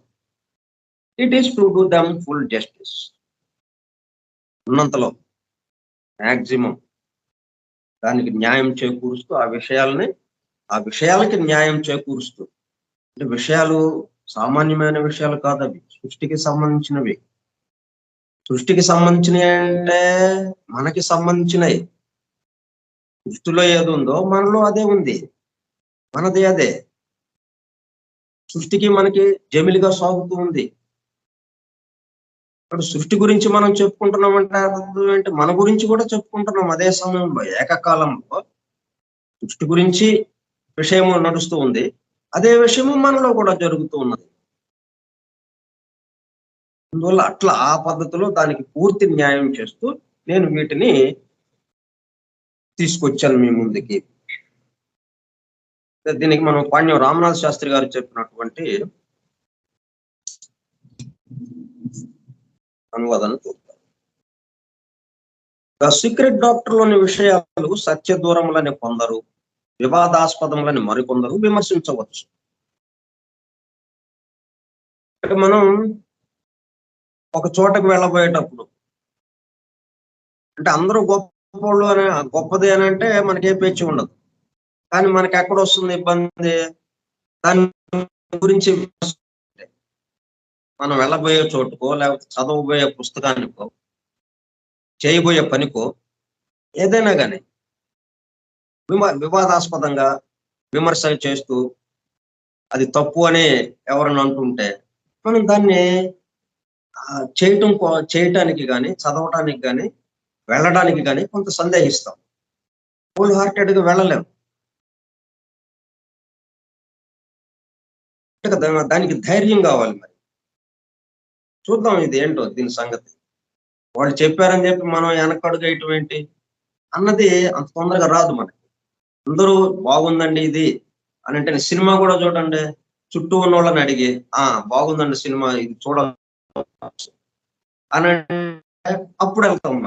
Speaker 1: It is to do them full justice. ఉన్నంతలో మ్యాక్సిమం దానికి న్యాయం చేకూరుస్తూ ఆ విషయాలకి న్యాయం చేకూరుస్తూ, అంటే విషయాలు సామాన్యమైన విషయాలు కాదు, అవి సృష్టికి సంబంధించినవి. సృష్టికి సంబంధించినవి అంటే మనకి సంబంధించినవి. సృష్టిలో ఏది ఉందో మనలో అదే ఉంది, మనది అదే. సృష్టికి మనకి జమిలిగా సాగుతూ ఉంది. ఇప్పుడు సృష్టి గురించి మనం చెప్పుకుంటున్నామంటే అర్థం ఏంటి? మన గురించి కూడా చెప్పుకుంటున్నాం అదే సమయంలో, ఏకకాలంలో. సృష్టి గురించి విషయము నడుస్తూ ఉంది, అదే విషయము మనలో కూడా జరుగుతూ ఉన్నది. అందువల్ల అట్లా ఆ పద్ధతిలో దానికి పూర్తి న్యాయం చేస్తూ నేను వీటిని తీసుకొచ్చాను మీ ముందుకి. దీనికి మనం పాణ్యం రామనాథ్ శాస్త్రి గారు చెప్పినటువంటి అనువాదాన్ని చూద్దాం. ద సీక్రెట్ డాక్టర్లోని విషయాలు సత్య దూరములని కొందరు, వివాదాస్పదములని మరికొందరు విమర్శించవచ్చు. మనం ఒక చోటకు వెళ్ళబోయేటప్పుడు, అంటే అందరూ గొప్పవాళ్ళు అని, గొప్పది అని అంటే మనకే పేచి ఉండదు. కానీ మనకి ఎక్కడ వస్తుంది ఇబ్బంది? దాని గురించి మనం వెళ్ళబోయే చోటుకో, లేకపోతే చదవబోయే పుస్తకానికో, చేయబోయే పనికో, ఏదైనా కానీ వివాదాస్పదంగా విమర్శ చేస్తూ అది తప్పు అని ఎవరైనా అంటుంటే మనం దాన్ని చేయటానికి కానీ, చదవటానికి కానీ, వెళ్ళడానికి కానీ కొంత సందేహిస్తాం. హోల్ హార్టెడ్గా వెళ్ళలేము. దానికి ధైర్యం కావాలి. మరి చూద్దాం ఇది ఏంటో దీని సంగతి. వాళ్ళు చెప్పారని చెప్పి మనం వెనకడుగు వేయటం ఏంటి అన్నది అంత తొందరగా రాదు మనకి. అందరూ బాగుందండి ఇది అని అంటే, సినిమా కూడా చూడండి, చుట్టూ ఉన్న వాళ్ళని అడిగి బాగుందండి సినిమా, ఇది చూడవచ్చు అని అప్పుడు వెళ్తాం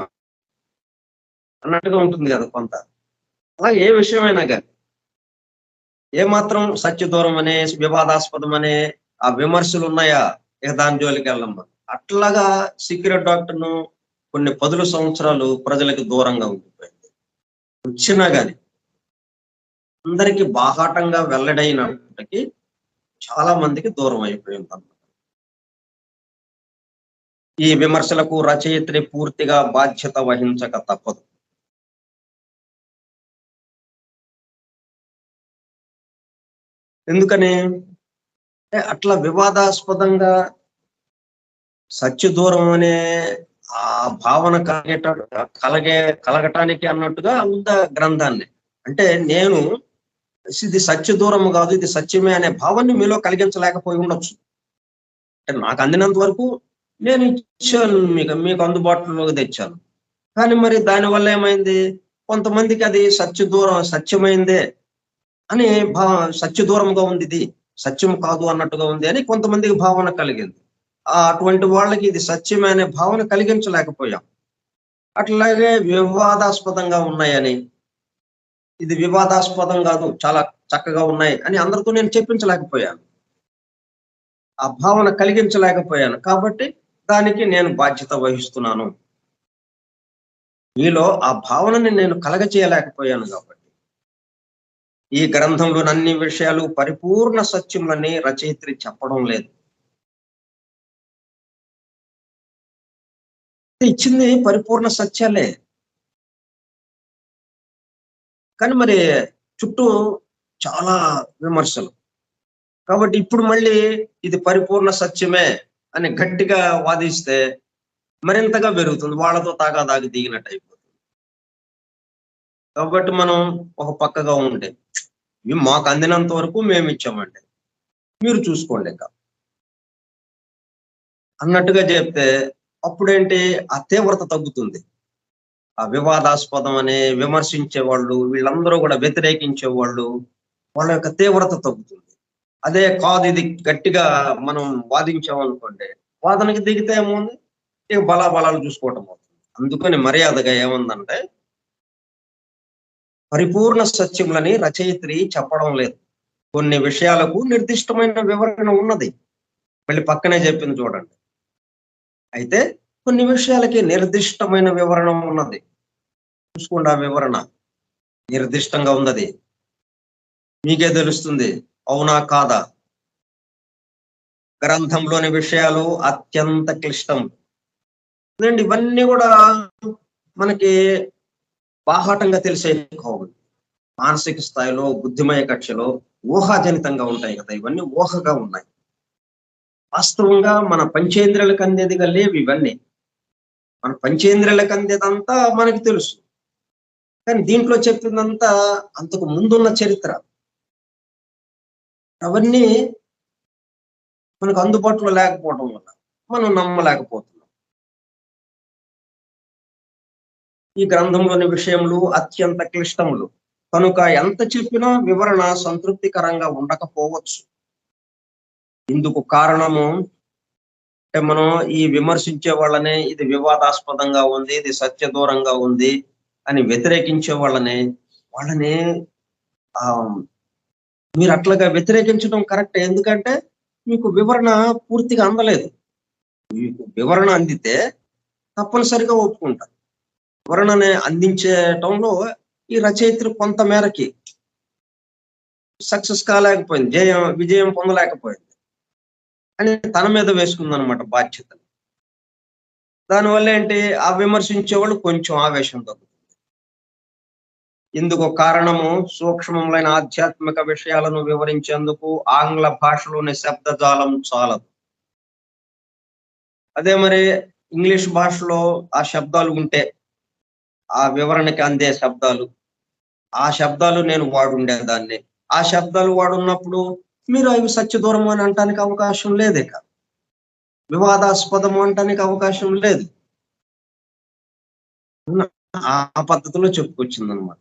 Speaker 1: అన్నట్టుగా ఉంటుంది కదా కొంత. అలా ఏ విషయమైనా కానీ ఏమాత్రం సత్య దూరం అనే, వివాదాస్పదం అనే ఆ విమర్శలు ఉన్నాయా, ఇక దాని జోలికి వెళ్ళమ్మా. అట్లాగా సీక్రెట్ డాక్టర్ను కొన్ని 10 సంవత్సరాలు ప్రజలకు దూరంగా ఉండిపోయింది. వచ్చినా గాని అందరికి బాహాటంగా వెల్లడైనప్పటికీ చాలా మందికి దూరం అయిపోయింది అన్నమాట. ఈ విమర్శలకు రచయిత్రి పూర్తిగా బాధ్యత వహించక తప్పదు. ఎందుకని అట్లా వివాదాస్పదంగా సత్య దూరం అనే ఆ భావన కలగటానికి అన్నట్టుగా ఉంద గ్రంథాన్ని. అంటే నేను ఇది సత్య దూరం కాదు, ఇది సత్యమే అనే భావాన్ని మీలో కలిగించలేకపోయి ఉండొచ్చు. అంటే నాకు అందినంత వరకు నేను ఇచ్చాను, మీకు అందుబాటులోకి తెచ్చాను. కానీ మరి దానివల్ల ఏమైంది? కొంతమందికి అది సత్యమైందే అని సత్య దూరంగా ఉంది, ఇది సత్యం కాదు అన్నట్టుగా ఉంది అని కొంతమందికి భావన కలిగింది. అటువంటి వాళ్ళకి ఇది సత్యమే అనే భావన కలిగించలేకపోయాం. అట్లాగే వివాదాస్పదంగా ఉన్నాయని, ఇది వివాదాస్పదం కాదు, చాలా చక్కగా ఉన్నాయి అని అందరితో నేను చెప్పించలేకపోయాను. ఆ భావన కలిగించలేకపోయాను. కాబట్టి దానికి నేను బాధ్యత వహిస్తున్నాను. మీలో ఆ భావనని నేను కలగచేయలేకపోయాను. కాబట్టి ఈ గ్రంథంలోని అన్ని విషయాలు పరిపూర్ణ సత్యములని రచయిత్రి చెప్పడం లేదు. ఇచ్చింది పరిపూర్ణ సత్యాలే, కానీ మరి చుట్టూ చాలా విమర్శలు. కాబట్టి ఇప్పుడు మళ్ళీ ఇది పరిపూర్ణ సత్యమే అని గట్టిగా వాదిస్తే మరింతగా పెరుగుతుంది, వాళ్ళతో తాగాదాగి దిగినట్టు అయిపోతుంది. కాబట్టి మనం ఒక పక్కగా ఉంటే, మాకు అందినంత వరకు మేము ఇచ్చామండి, మీరు చూసుకోండి ఇంకా అన్నట్టుగా చెప్తే అప్పుడేంటి, ఆ తీవ్రత తగ్గుతుంది. ఆ వివాదాస్పదం అనే విమర్శించే వాళ్ళు, వీళ్ళందరూ కూడా వ్యతిరేకించే వాళ్ళు, వాళ్ళ యొక్క తీవ్రత తగ్గుతుంది. అదే కాదు ఇది గట్టిగా మనం వాదించామనుకోండి, వాదనకి దిగితే ఏముంది, ఇక బలాబలాలు చూసుకోవటం అవుతుంది. అందుకని మర్యాదగా ఏముందంటే, పరిపూర్ణ సత్యములని రచయిత్రి చెప్పడం లేదు. కొన్ని విషయాలకు నిర్దిష్టమైన వివరణ ఉన్నది, మళ్ళీ పక్కనే చెప్పింది చూడండి. అయితే కొన్ని విషయాలకి నిర్దిష్టమైన వివరణ ఉన్నది. చూసుకోండి, ఆ వివరణ నిర్దిష్టంగా ఉన్నది. మీకే తెలుస్తుంది అవునా కాదా. గ్రంథంలోని విషయాలు అత్యంత క్లిష్టం. ఇవన్నీ కూడా మనకి బాహాటంగా తెలిసే కావు. మానసిక స్థాయిలో, బుద్ధిమయ కక్షలో ఊహాజనితంగా ఉంటాయి కదా, ఇవన్నీ ఊహగా ఉన్నాయి. వాస్తవంగా మన పంచేంద్రియాలకు అందేదిగా లేవు ఇవన్నీ. మన పంచేంద్రియాలకు అందేదంతా మనకి తెలుసు, కానీ దీంట్లో చెప్పిందంతా అంతకు ముందున్న చరిత్ర. అవన్నీ మనకు అందుబాటులో లేకపోవడం వల్ల మనం నమ్మలేకపోతున్నాం. ఈ గ్రంథంలోని విషయములు అత్యంత క్లిష్టములు కనుక ఎంత చెప్పినా వివరణ సంతృప్తికరంగా ఉండకపోవచ్చు. ఇందుకు కారణము అంటే మనం ఈ విమర్శించే వాళ్ళనే ఇది వివాదాస్పదంగా ఉంది, ఇది సత్య దూరంగా ఉంది అని వ్యతిరేకించే వాళ్ళని ఆ మీరు అట్లాగా వ్యతిరేకించడం కరెక్ట్. ఎందుకంటే మీకు వివరణ పూర్తిగా అందలేదు. మీకు వివరణ అందితే తప్పనిసరిగా ఒప్పుకుంటారు. వివరణని అందించటంలో ఈ రచయిత్రి కొంత మేరకి సక్సెస్ కాలేకపోయింది, విజయం పొందలేకపోయింది అని తన మీద వేసుకుందనమాట బాధ్యత. దానివల్ల ఏంటి, ఆ విమర్శించే వాళ్ళు కొంచెం ఆవేశం తగ్గుతుంది. ఇందుకు కారణము సూక్ష్మములైన ఆధ్యాత్మిక విషయాలను వివరించేందుకు ఆంగ్ల భాషలోని శబ్దజాలం చాలదు. అదే మరి ఇంగ్లీష్ భాషలో ఆ శబ్దాలు ఉంటే, ఆ వివరణకి అందే ఆ శబ్దాలు నేను వాడుండేదాన్ని. ఆ శబ్దాలు వాడున్నప్పుడు మీరు అవి సత్యదూరము అని అనటానికి అవకాశం లేదు, ఇక వివాదాస్పదము అనటానికి అవకాశం లేదు. ఆ పద్ధతిలో చెప్పుకొచ్చిందనమాట.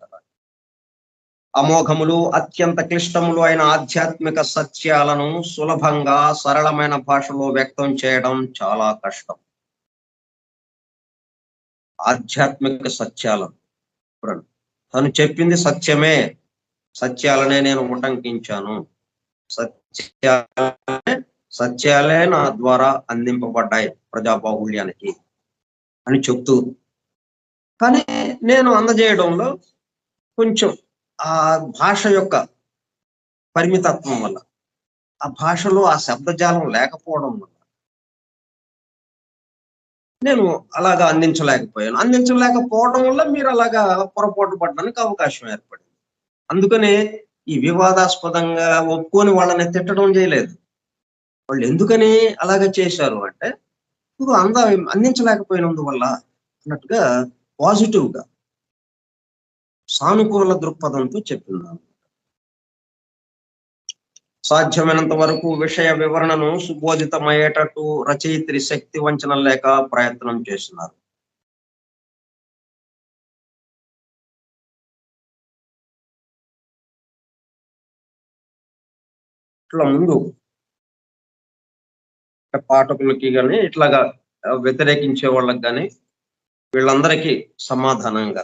Speaker 1: అమోఘములు అత్యంత క్లిష్టములు అయిన ఆధ్యాత్మిక సత్యాలను సులభంగా సరళమైన భాషలో వ్యక్తం చేయడం చాలా కష్టం. ఆధ్యాత్మిక సత్యాలను తను చెప్పింది సత్యమే, సత్యాలనే నేను ఉటంకించాను, సత్యాలే నా ద్వారా అందింపబడ్డాయి ప్రజాబాహుళ్యానికి అని చెప్తూ, కానీ నేను అందజేయడంలో కొంచెం ఆ భాష యొక్క పరిమితత్వం వల్ల, ఆ భాషలో ఆ శబ్దజాలం లేకపోవడం వల్ల నేను అలాగా అందించలేకపోవడం వల్ల మీరు అలాగా పొరపాటు పడడానికి అవకాశం ఏర్పడింది. అందుకనే ఈ వివాదాస్పదంగా ఒప్పుకొని వాళ్ళని తిట్టడం చేయలేదు. వాళ్ళు ఎందుకని అలాగ చేశారు అంటే, అందించలేకపోయినందువల్ల అన్నట్టుగా పాజిటివ్గా సానుకూల దృక్పథంతో చెప్తున్నాను. సాధ్యమైనంత వరకు విషయ వివరణను సుబోధితమయ్యేటట్టు రచయిత్రి శక్తి వంచన లేక ప్రయత్నం చేస్తున్నారు. ఇట్లా ముందు పాఠకులకి కానీ ఇట్లాగా వ్యతిరేకించే వాళ్ళకి కానీ వీళ్ళందరికీ సమాధానంగా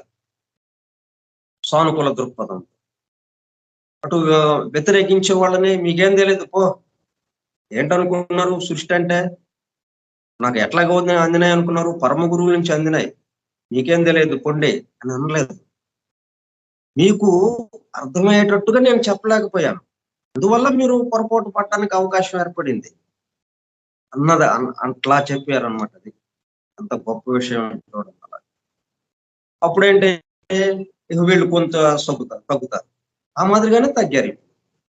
Speaker 1: సానుకూల దృక్పథం, అటు వ్యతిరేకించే వాళ్ళని మీకేం తెలియదు పో, ఏంటనుకుంటున్నారు, సృష్టి అంటే నాకు ఎట్లాగా అందినాయి అనుకున్నారు, పరమ గురువు నుంచి అందినాయి, మీకేం తెలియదు పొండి అని అనలేదు. మీకు అర్థమయ్యేటట్టుగా నేను చెప్పలేకపోయాను, అందువల్ల మీరు పొరపాటు పడటానికి అవకాశం ఏర్పడింది అట్లా చెప్పారనమాట. అది అంత గొప్ప విషయం చూడడం వల్ల అప్పుడేంటి, వీళ్ళు కొంత తగ్గుతారు. ఆ మాదిరిగానే తగ్గారు.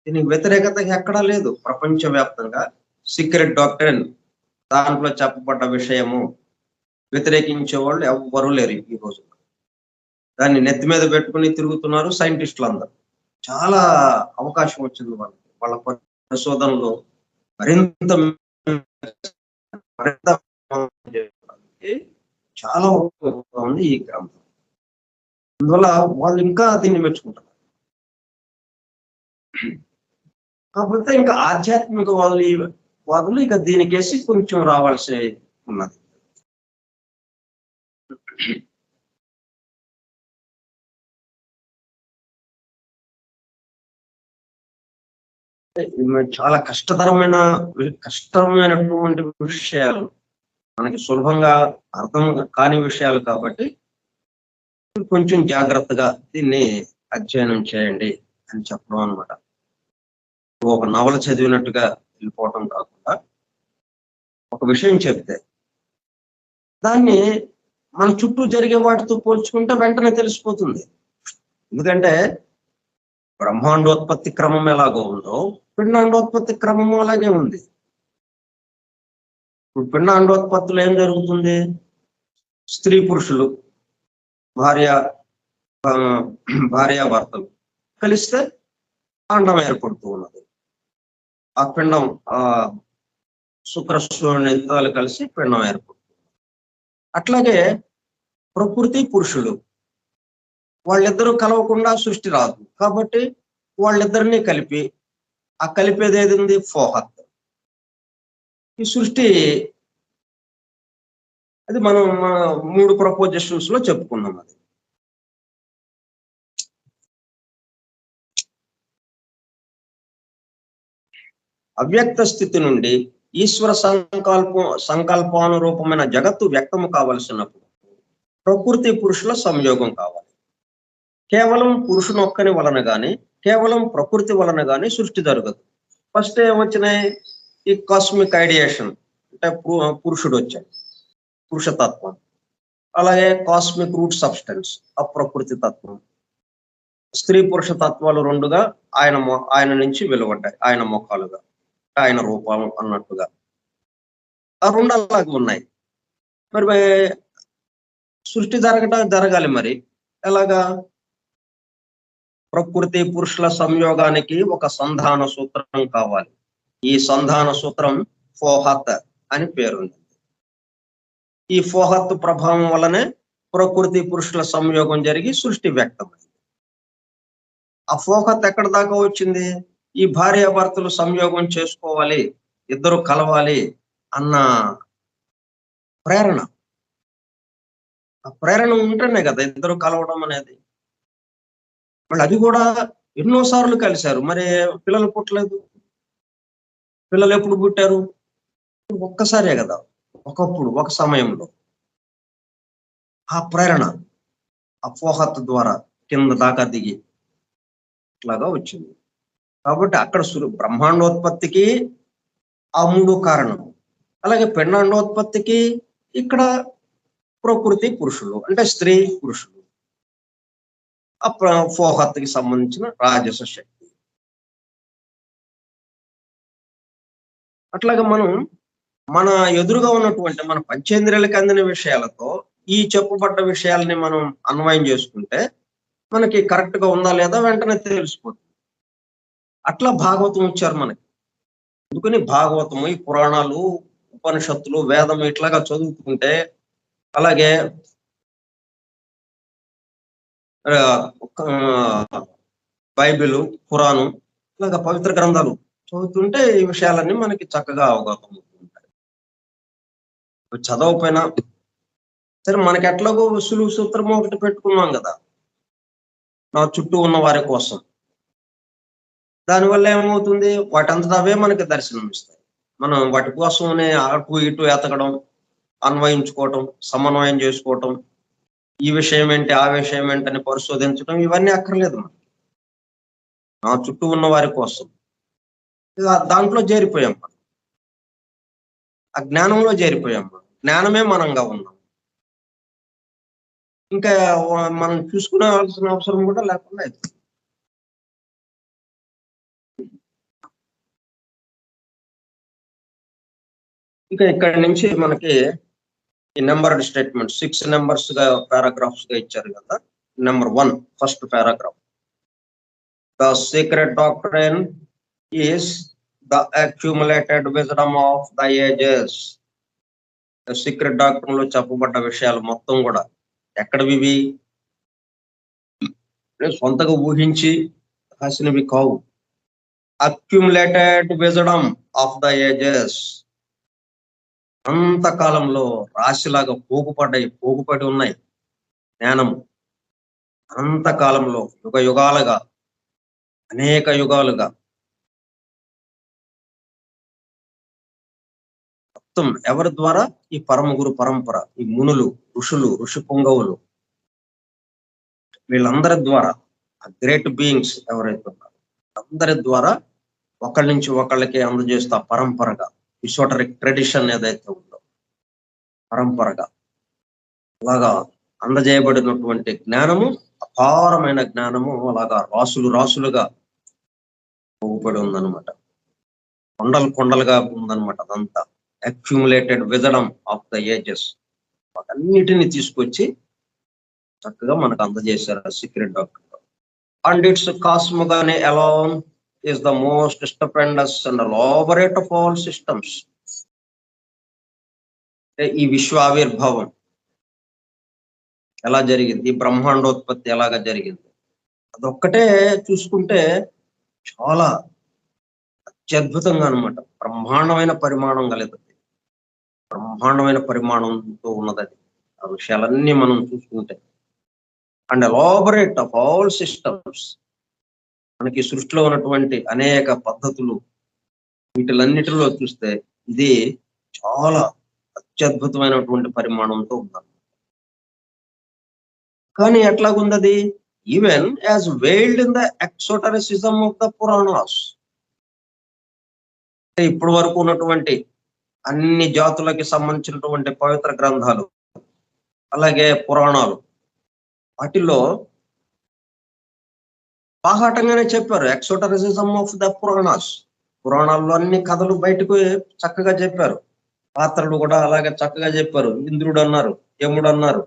Speaker 1: దీనికి వ్యతిరేకత ఎక్కడా లేదు. ప్రపంచవ్యాప్తంగా సీక్రెట్ డాక్టర్ దాంట్లో చెప్పబడ్డ విషయము వ్యతిరేకించే వాళ్ళు ఎవ్వరూ లేరు ఈ రోజు. దాన్ని నెత్తి మీద పెట్టుకుని తిరుగుతున్నారు సైంటిస్టులు అందరూ. చాలా అవకాశం వచ్చింది వాళ్ళకి, వాళ్ళ పరిశోధనలో మరింత చాలా ఉంది ఈ గ్రంథం. అందువల్ల వాళ్ళు ఇంకా దీన్ని మెచ్చుకుంటారు. కాకపోతే ఇంకా ఆధ్యాత్మిక వాదులు ఇక దీనికేసి కొంచెం రావాల్సి ఉన్నది. చాలా కష్టమైనటువంటి విషయాలు మనకి సులభంగా అర్థం కాని విషయాలు కాబట్టి కొంచెం జాగ్రత్తగా దీన్ని అధ్యయనం చేయండి అని చెప్పడం అనమాట. ఒక నవల చదివినట్టుగా వెళ్ళిపోవటం కాకుండా ఒక విషయం చెప్తే దాన్ని మన చుట్టూ జరిగే వాటితో పోల్చుకుంటే వెంటనే తెలిసిపోతుంది. ఎందుకంటే బ్రహ్మాండోత్పత్తి క్రమం ఎలాగో ఉందో పిండాండోత్పత్తి క్రమము అలాగే ఉంది. ఇప్పుడు పిండాండోత్పత్తిలో ఏం జరుగుతుంది? స్త్రీ పురుషులు భార్యాభర్తలు కలిస్తే అండం ఏర్పడుతూ ఉన్నది. ఆ పిండం శుక్రశూన్యాలు కలిసి పిండం ఏర్పడుతుంది. అట్లాగే ప్రకృతి పురుషులు వాళ్ళిద్దరూ కలవకుండా సృష్టి రాదు. కాబట్టి వాళ్ళిద్దరినీ కలిపి ఆ కలిపేది ఏది ఉంది? ఫోహత్. ఈ సృష్టి అది మనం 3 ప్రపోజిషన్స్ లో చెప్పుకున్నాం. అది అవ్యక్త స్థితి నుండి ఈశ్వర సంకల్పానురూపమైన జగత్తు వ్యక్తము కావలసినప్పుడు ప్రకృతి పురుషుల సంయోగం కావాలి. కేవలం పురుషునొక్కని వలన గాని కేవలం ప్రకృతి వలన గాని సృష్టి జరగదు. ఫస్ట్ ఏమొచ్చినాయి? ఈ కాస్మిక్ ఐడియేషన్ అంటే పురుషుడు వచ్చాడు, పురుషతత్వం. అలాగే కాస్మిక్ రూట్ సబ్స్టెన్స్ అప్రకృతి తత్వం. స్త్రీ పురుష తత్వాలు రెండుగా ఆయన నుంచి వెలువడ్డాయి, ఆయన ముఖాలుగా, ఆయన రూపం అన్నట్టుగా. ఆ రెండు అలాగే ఉన్నాయి. మరి సృష్టి జరగాలి. మరి ఎలాగా? ప్రకృతి పురుషుల సంయోగానికి ఒక సంధాన సూత్రం కావాలి. ఈ సంధాన సూత్రం ఫోహత్ అని పేరుంది. ఈ ఫోహత్ ప్రభావం వల్లనే ప్రకృతి పురుషుల సంయోగం జరిగి సృష్టి వ్యక్తమైంది. ఆ ఫోహత్ ఎక్కడ దాకా వచ్చింది? ఈ భార్యాభర్తలు సంయోగం చేసుకోవాలి, ఇద్దరు కలవాలి అన్న ప్రేరణ. ఆ ప్రేరణ ఉంటేనే కదా ఇద్దరు కలవడం అనేది. మళ్ళీ అది కూడా ఎన్నోసార్లు కలిశారు, మరి పిల్లలు పుట్టలేదు. పిల్లలు ఎప్పుడు పుట్టారు? ఒక్కసారే కదా, ఒకప్పుడు ఒక సమయంలో. ఆ ప్రేరణ అపోహత్ ద్వారా కింద దాకా దిగి ఇట్లాగా వచ్చింది. కాబట్టి అక్కడ బ్రహ్మాండోత్పత్తికి ఆ 3 కారణం. అలాగే పిండాండోత్పత్తికి ఇక్కడ ప్రకృతి పురుషులు అంటే స్త్రీ పురుషులు, ఫోహత్కి సంబంధించిన రాజస శక్తి. అట్లాగే మనం మన ఎదురుగా ఉన్నటువంటి మన పంచేంద్రియాలకు అందిన విషయాలతో ఈ చెప్పబడ్డ విషయాలని మనం అన్వయం చేసుకుంటే మనకి కరెక్ట్ గా ఉందా లేదా వెంటనే తెలిసిపోతుంది. అట్లా భాగవతం ఇచ్చారు మనకి. అందుకని భాగవతము, ఈ పురాణాలు, ఉపనిషత్తులు, వేదం ఇట్లాగా చదువుకుంటే, అలాగే బైబిల్, ఖురాను ఇలాగా పవిత్ర గ్రంథాలు చదువుతుంటే ఈ విషయాలన్నీ మనకి చక్కగా అవగతం అవుతుంటాయి. చదవకపోయినా సరే మనకి ఎట్లాగో సులువు సూత్రం ఒకటి పెట్టుకున్నాం కదా నా చుట్టూ ఉన్న వారి కోసం. దానివల్ల ఏమవుతుంది? వాటంతట అవే మనకి దర్శనం ఇస్తాయి. మనం వాటి కోసమనే అటు ఇటు ఎతకడం, అన్వయించుకోవటం, సమన్వయం చేసుకోవటం, ఈ విషయం ఏంటి ఆ విషయం ఏంటని పరిశోధించడం ఇవన్నీ అక్కర్లేదు. మనం నా చుట్టూ ఉన్న వారి కోసం దాంట్లో చేరిపోయాం. మనం ఆ జ్ఞానంలో చేరిపోయాం. మనం జ్ఞానమే మనంగా ఉన్నాం. ఇంకా మనం చూసుకునేవలసిన అవసరం కూడా లేకుండా అవుతుంది. ఇంకా ఇక్కడి నుంచి మనకి ఈ నెంబర్డ్ స్టేట్మెంట్ 6 నెంబర్స్ గా పారాగ్రాఫ్స్ గా ఇచ్చారు కదా. Number 1 first paragraph, the secret doctrine is the accumulated wisdom of the ages. Secret doctrine లో చెప్పబడ్డ విషయాలు మొత్తం కూడా ఎక్కడవి? సొంతగా ఊహించి రాసినవి కావు. Accumulated wisdom of the ages, అంతకాలంలో రాశిలాగా పోగుపడి ఉన్నాయి జ్ఞానము. అంతకాలంలో యుగాలుగా, అనేక యుగాలుగా మొత్తం ఎవరి ద్వారా? ఈ పరమ గురు పరంపర, ఈ మునులు, ఋషులు, ఋషి పుంగవులు, వీళ్ళందరి ద్వారా, ఆ గ్రేట్ బీయింగ్స్ ఎవరైతే ఉన్నారో అందరి ద్వారా ఒకళ్ళ నుంచి ఒకళ్ళకి అందజేస్తా పరంపరగా, ఇసోటరిక్ ట్రెడిషన్ ఏదైతే ఉందో పరంపరగా అలాగా అందజేయబడినటువంటి జ్ఞానము, అపారమైన జ్ఞానము అలాగా రాసులు రాసులుగా పోగుపడి ఉందన్నమాట. కొండలు కొండలుగా ఉందన్నమాట. అదంతా accumulated wisdom of the ages, అన్నిటిని తీసుకొచ్చి చక్కగా మనకు అందజేశారు secret doctrine. And its cosmogony alone is the most stupendous and elaborate of all systems. ఈ విశ్వ ఆవిర్భావం ఎలా జరిగింది, ఈ బ్రహ్మాండోత్పత్తి ఎలాగా జరిగింది, అదొక్కటే చూసుకుంటే చాలా అత్యద్భుతంగా అనమాట. బ్రహ్మాండమైన పరిమాణం కలిగింది, బ్రహ్మాండమైన పరిమాణంతో ఉన్నది అది. ఆ విషయాలన్నీ మనం చూసుకుంటే and elaborate of all systems, మనకి సృష్టిలో ఉన్నటువంటి అనేక పద్ధతులు వీటిలన్నిటిలో చూస్తే ఇది చాలా అత్యద్భుతమైనటువంటి పరిమాణంతో ఉందన్నమాట. కానీ ఎట్లాగుందది? Even as veiled in the exotericism of the Puranas. ఇప్పటి వరకు ఉన్నటువంటి అన్ని జాతులకి సంబంధించినటువంటి పవిత్ర గ్రంథాలు, అలాగే పురాణాలు, వాటిల్లో బాహాటంగానే చెప్పారు ఎక్సోటరిసిజం ఆఫ్ ద పురాణాస్. పురాణాల్లో అన్ని కథలు బయటకు చక్కగా చెప్పారు, పాత్రలు కూడా అలాగే చక్కగా చెప్పారు. ఇంద్రుడు అన్నారు, యముడు అన్నారు,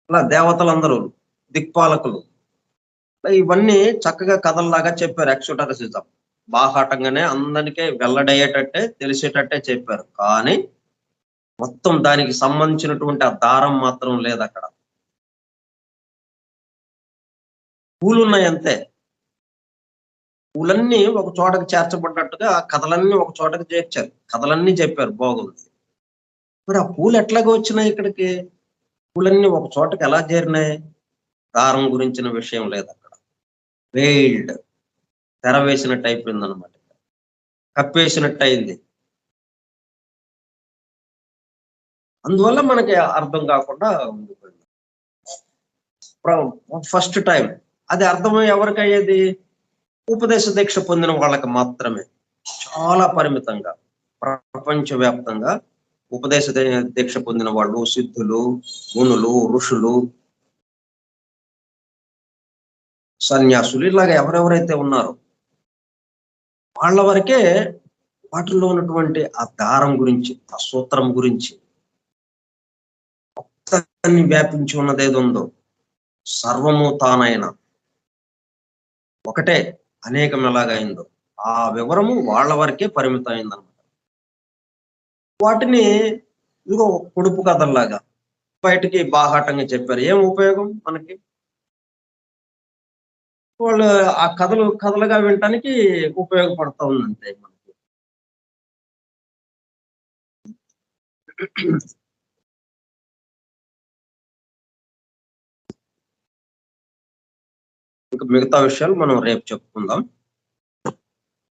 Speaker 1: అలా దేవతలందరూ, దిక్పాలకులు, ఇవన్నీ చక్కగా కథల్లాగా చెప్పారు. ఎక్సోటరిసిజం బాహాటంగానే అందరికీ వెల్లడయ్యేటట్టే తెలిసేటట్టే చెప్పారు. కానీ మొత్తం దానికి సంబంధించినటువంటి ఆ దారం మాత్రం లేదు అక్కడ. పూలున్నాయి అంతే, పూలన్నీ ఒక చోటకి చేర్చబడ్డట్టుగా ఆ కథలన్నీ ఒక చోటకి చేర్చారు, కథలన్నీ చెప్పారు, బాగుంది. మరి ఆ పూలు ఎట్లాగో వచ్చినాయి ఇక్కడికి? పూలన్నీ ఒక చోటకి ఎలా చేరినాయి? దారం గురించిన విషయం లేదు అక్కడ. వెయిల్డ్, తెర వేసినట్టు అయిపోయింది అనమాట, కప్పేసినట్టు అయింది. అందువల్ల మనకి అర్థం కాకుండా ఉండిపోయింది. ఫస్ట్ టైం అది అర్థమై ఎవరికి అయ్యేది? ఉపదేశ దీక్ష పొందిన వాళ్ళకి మాత్రమే. చాలా పరిమితంగా ప్రపంచవ్యాప్తంగా ఉపదేశ దీక్ష పొందిన వాళ్ళు, సిద్ధులు, మునులు, ఋషులు, సన్యాసులు, ఇలాగ ఎవరెవరైతే ఉన్నారో వాళ్ళ వరకే వాటిల్లో ఉన్నటువంటి ఆ దారం గురించి, ఆ సూత్రం గురించి, మొత్తాన్ని వ్యాపించి ఉన్నది ఏది ఉందో, సర్వము తానైన ఒకటే అనేకం ఎలాగైందో ఆ వివరము వాళ్ళ వరకే పరిమితం అయిందనమాట. వాటిని ఇదిగో పొడుపు కథల్లాగా బయటికి బాహాటంగా చెప్పారు. ఏం ఉపయోగం మనకి? వాళ్ళు ఆ కథలు కథలుగా వినటానికి ఉపయోగపడతా ఉందంటే మనకి. ఇంకా మిగతా విషయాలు మనం రేపు చెప్పుకుందాం.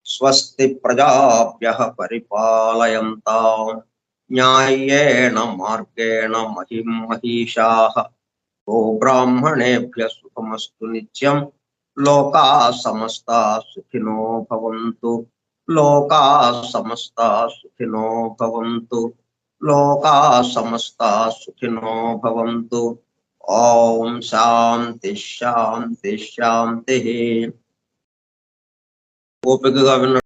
Speaker 1: స్వస్తి ప్రజాభ్యః పరిపాలయంతాం న్యాయేణ మార్గేణ మహిం మహిషాః గో బ్రాహ్మణేభ్యః సుఖమస్తు నిత్యం లోకా సమస్తా సుఖినో భవంతు లోకా సమస్తా సుఖినో భవంతు లోకా సమస్తా సుఖినో భవంతు. ఓం శాంతి శాంతి శాంతి. ఓపికగా విన్న